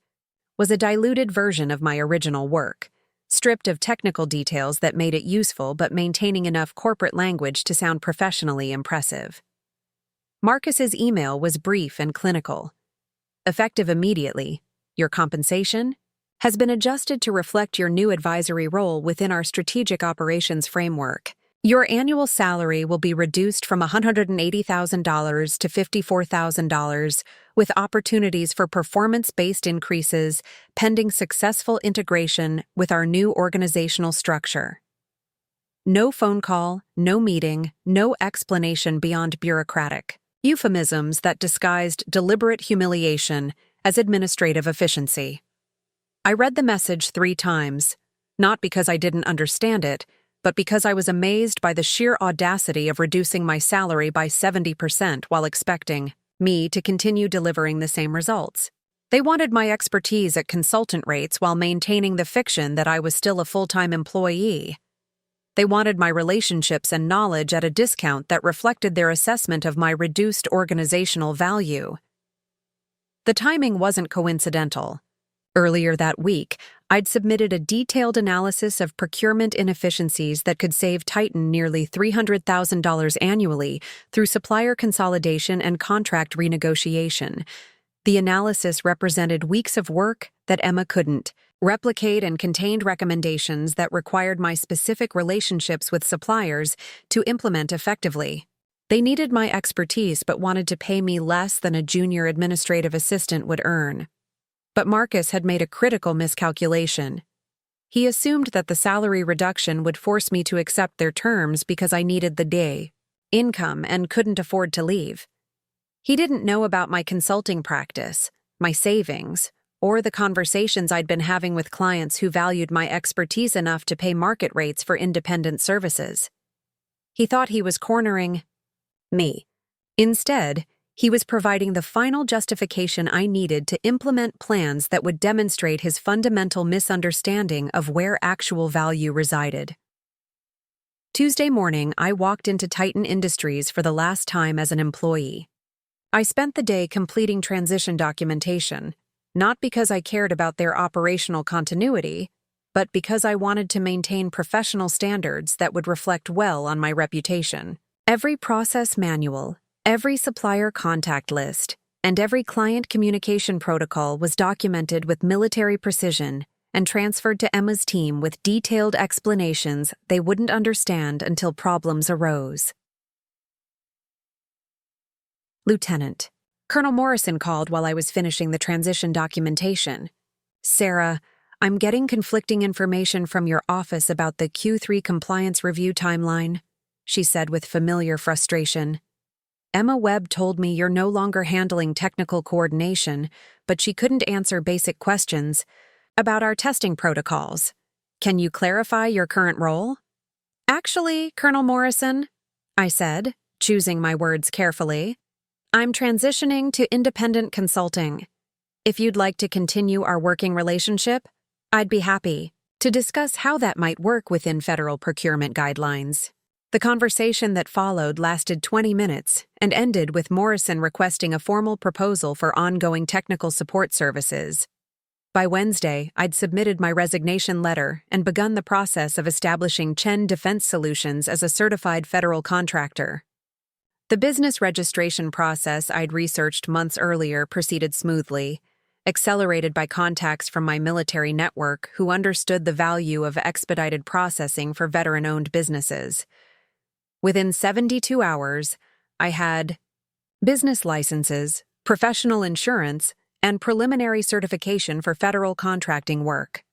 was a diluted version of my original work, stripped of technical details that made it useful but maintaining enough corporate language to sound professionally impressive. Marcus's email was brief and clinical. Effective immediately, your compensation has been adjusted to reflect your new advisory role within our strategic operations framework. Your annual salary will be reduced from $180,000 to $54,000, with opportunities for performance-based increases pending successful integration with our new organizational structure. No phone call, no meeting, no explanation beyond bureaucratic euphemisms that disguised deliberate humiliation as administrative efficiency. I read the message 3 times, not because I didn't understand it, but because I was amazed by the sheer audacity of reducing my salary by 70% while expecting me to continue delivering the same results. They wanted my expertise at consultant rates while maintaining the fiction that I was still a full-time employee. They wanted my relationships and knowledge at a discount that reflected their assessment of my reduced organizational value. The timing wasn't coincidental. Earlier that week, I'd submitted a detailed analysis of procurement inefficiencies that could save Titan nearly $300,000 annually through supplier consolidation and contract renegotiation. The analysis represented weeks of work that Emma couldn't replicate and contained recommendations that required my specific relationships with suppliers to implement effectively. They needed my expertise but wanted to pay me less than a junior administrative assistant would earn. But Marcus had made a critical miscalculation. He assumed that the salary reduction would force me to accept their terms because I needed the day income and couldn't afford to leave. He didn't know about my consulting practice, my savings, or the conversations I'd been having with clients who valued my expertise enough to pay market rates for independent services. He thought he was cornering me. Instead, he was providing the final justification I needed to implement plans that would demonstrate his fundamental misunderstanding of where actual value resided. Tuesday morning, I walked into Titan Industries for the last time as an employee. I spent the day completing transition documentation, not because I cared about their operational continuity, but because I wanted to maintain professional standards that would reflect well on my reputation. Every process manual, every supplier contact list, and every client communication protocol was documented with military precision and transferred to Emma's team with detailed explanations they wouldn't understand until problems arose. Lieutenant. Colonel Morrison called while I was finishing the transition documentation. Sarah, I'm getting conflicting information from your office about the Q3 compliance review timeline, she said with familiar frustration. Emma Webb told me you're no longer handling technical coordination, but she couldn't answer basic questions about our testing protocols. Can you clarify your current role? Actually, Colonel Morrison, I said, choosing my words carefully, I'm transitioning to independent consulting. If you'd like to continue our working relationship, I'd be happy to discuss how that might work within federal procurement guidelines. The conversation that followed lasted 20 minutes and ended with Morrison requesting a formal proposal for ongoing technical support services. By Wednesday, I'd submitted my resignation letter and begun the process of establishing Chen Defense Solutions as a certified federal contractor. The business registration process I'd researched months earlier proceeded smoothly, accelerated by contacts from my military network who understood the value of expedited processing for veteran-owned businesses. Within 72 hours, I had business licenses, professional insurance, and preliminary certification for federal contracting work.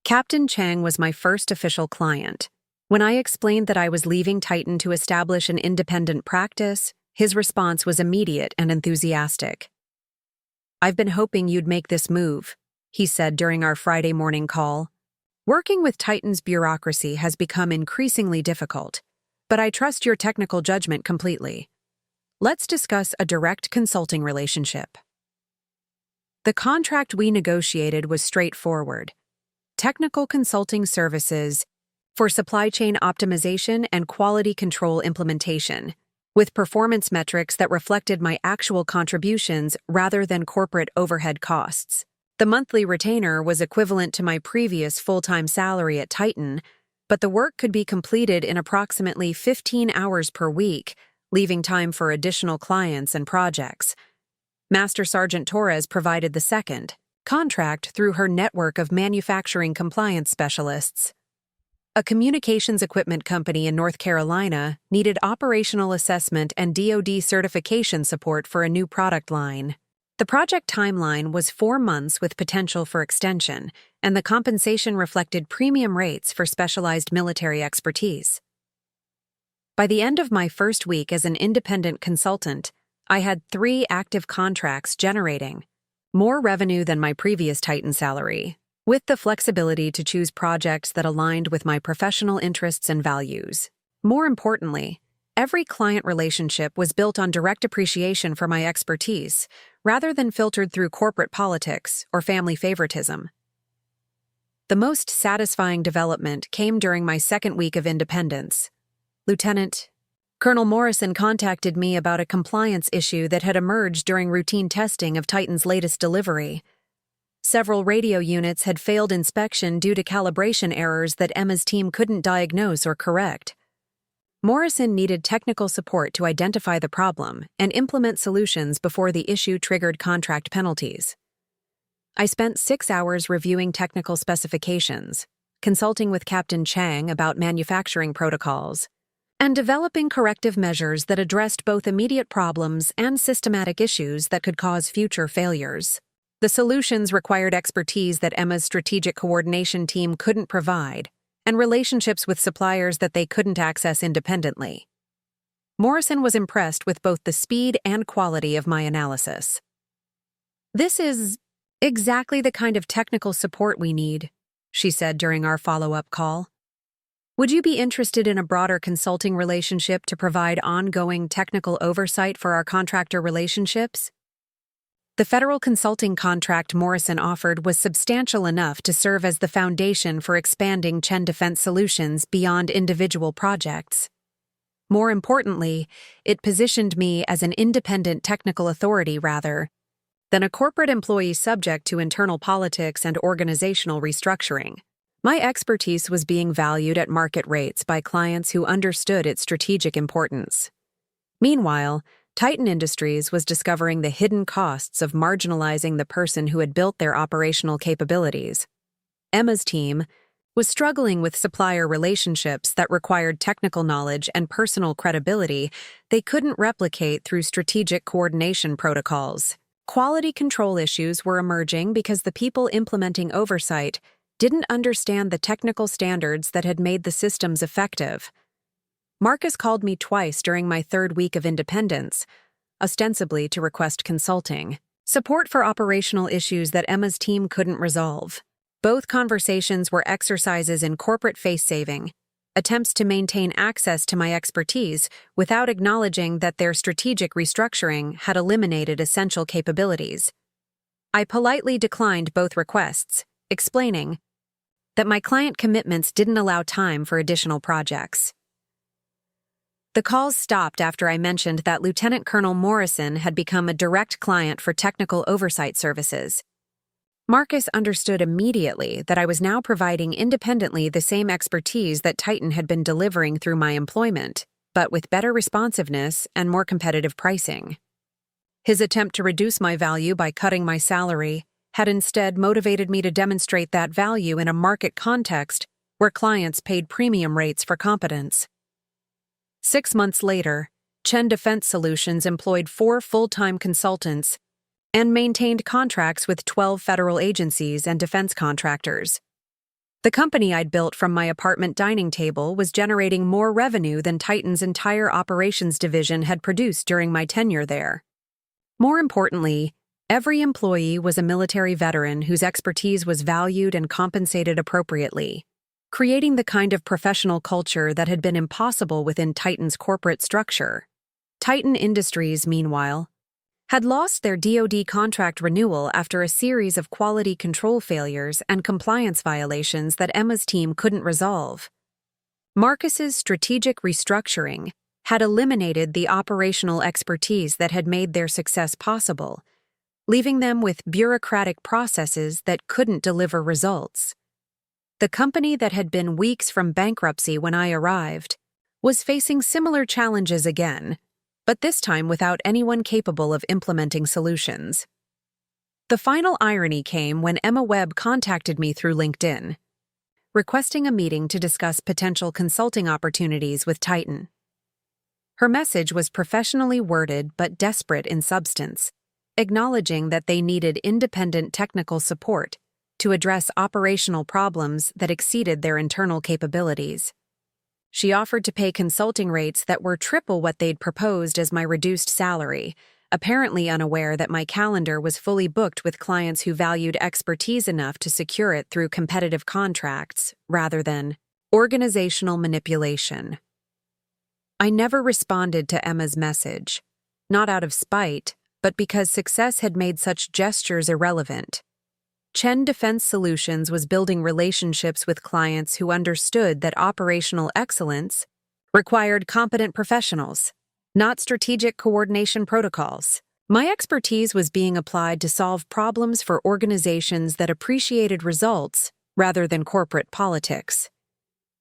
Captain Chang was my first official client. When I explained that I was leaving Titan to establish an independent practice, his response was immediate and enthusiastic. I've been hoping you'd make this move, he said during our Friday morning call. Working with Titan's bureaucracy has become increasingly difficult, but I trust your technical judgment completely. Let's discuss a direct consulting relationship. The contract we negotiated was straightforward. Technical consulting services for supply chain optimization and quality control implementation, with performance metrics that reflected my actual contributions rather than corporate overhead costs. The monthly retainer was equivalent to my previous full-time salary at Titan, but the work could be completed in approximately 15 hours per week, leaving time for additional clients and projects. Master Sergeant Torres provided the second contract through her network of manufacturing compliance specialists. A communications equipment company in North Carolina needed operational assessment and DoD certification support for a new product line. The project timeline was 4 months with potential for extension, and the compensation reflected premium rates for specialized military expertise. By the end of my first week as an independent consultant, I had 3 active contracts generating more revenue than my previous Titan salary, with the flexibility to choose projects that aligned with my professional interests and values. More importantly, every client relationship was built on direct appreciation for my expertise, rather than filtered through corporate politics or family favoritism. The most satisfying development came during my second week of independence. Lieutenant Colonel Morrison contacted me about a compliance issue that had emerged during routine testing of Titan's latest delivery. Several radio units had failed inspection due to calibration errors that Emma's team couldn't diagnose or correct. Morrison needed technical support to identify the problem and implement solutions before the issue triggered contract penalties. I spent 6 hours reviewing technical specifications, consulting with Captain Chang about manufacturing protocols, and developing corrective measures that addressed both immediate problems and systematic issues that could cause future failures. The solutions required expertise that Emma's strategic coordination team couldn't provide, and relationships with suppliers that they couldn't access independently. Morrison was impressed with both the speed and quality of my analysis. "This is exactly the kind of technical support we need," she said during our follow-up call. "Would you be interested in a broader consulting relationship to provide ongoing technical oversight for our contractor relationships?" The federal consulting contract Morrison offered was substantial enough to serve as the foundation for expanding Chen Defense Solutions beyond individual projects. More importantly, it positioned me as an independent technical authority rather than a corporate employee subject to internal politics and organizational restructuring. My expertise was being valued at market rates by clients who understood its strategic importance. Meanwhile, Titan Industries was discovering the hidden costs of marginalizing the person who had built their operational capabilities. Emma's team was struggling with supplier relationships that required technical knowledge and personal credibility they couldn't replicate through strategic coordination protocols. Quality control issues were emerging because the people implementing oversight didn't understand the technical standards that had made the systems effective. Marcus called me twice during my third week of independence, ostensibly to request consulting, support for operational issues that Emma's team couldn't resolve. Both conversations were exercises in corporate face-saving, attempts to maintain access to my expertise without acknowledging that their strategic restructuring had eliminated essential capabilities. I politely declined both requests, explaining that my client commitments didn't allow time for additional projects. The calls stopped after I mentioned that Lieutenant Colonel Morrison had become a direct client for technical oversight services. Marcus understood immediately that I was now providing independently the same expertise that Titan had been delivering through my employment, but with better responsiveness and more competitive pricing. His attempt to reduce my value by cutting my salary had instead motivated me to demonstrate that value in a market context where clients paid premium rates for competence. 6 months later, Chen Defense Solutions employed 4 full-time consultants and maintained contracts with 12 federal agencies and defense contractors. The company I'd built from my apartment dining table was generating more revenue than Titan's entire operations division had produced during my tenure there. More importantly, every employee was a military veteran whose expertise was valued and compensated appropriately, creating the kind of professional culture that had been impossible within Titan's corporate structure. Titan Industries, meanwhile, had lost their DoD contract renewal after a series of quality control failures and compliance violations that Emma's team couldn't resolve. Marcus's strategic restructuring had eliminated the operational expertise that had made their success possible, leaving them with bureaucratic processes that couldn't deliver results. The company that had been weeks from bankruptcy when I arrived was facing similar challenges again, but this time without anyone capable of implementing solutions. The final irony came when Emma Webb contacted me through LinkedIn, requesting a meeting to discuss potential consulting opportunities with Titan. Her message was professionally worded but desperate in substance, acknowledging that they needed independent technical support to address operational problems that exceeded their internal capabilities. She offered to pay consulting rates that were triple what they'd proposed as my reduced salary, apparently unaware that my calendar was fully booked with clients who valued expertise enough to secure it through competitive contracts rather than organizational manipulation. I never responded to Emma's message, not out of spite, but because success had made such gestures irrelevant. Chen Defense Solutions was building relationships with clients who understood that operational excellence required competent professionals, not strategic coordination protocols. My expertise was being applied to solve problems for organizations that appreciated results rather than corporate politics.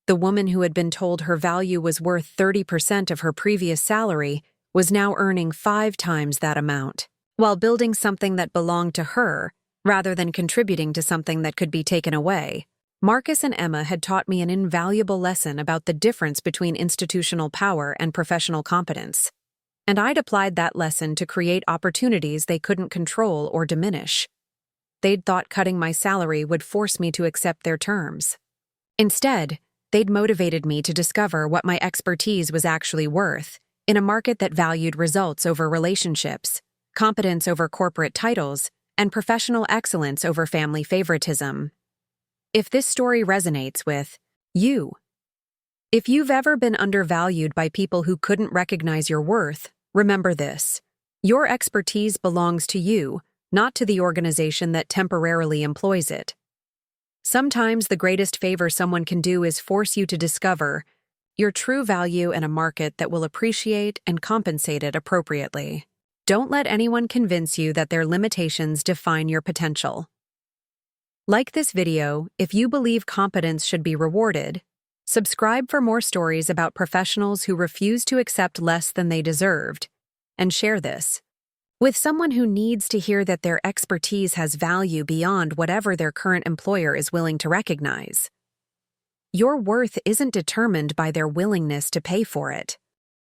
The woman who had been told her value was worth 30% of her previous salary was now earning 5 times that amount, while building something that belonged to her rather than contributing to something that could be taken away. Marcus and Emma had taught me an invaluable lesson about the difference between institutional power and professional competence, and I'd applied that lesson to create opportunities they couldn't control or diminish. They'd thought cutting my salary would force me to accept their terms. Instead, they'd motivated me to discover what my expertise was actually worth in a market that valued results over relationships, competence over corporate titles, and professional excellence over family favoritism. If this story resonates with you, if you've ever been undervalued by people who couldn't recognize your worth, remember this: your expertise belongs to you, not to the organization that temporarily employs it. Sometimes the greatest favor someone can do is force you to discover your true value in a market that will appreciate and compensate it appropriately. Don't let anyone convince you that their limitations define your potential. Like this video if you believe competence should be rewarded. Subscribe for more stories about professionals who refuse to accept less than they deserved, and share this with someone who needs to hear that their expertise has value beyond whatever their current employer is willing to recognize. Your worth isn't determined by their willingness to pay for it.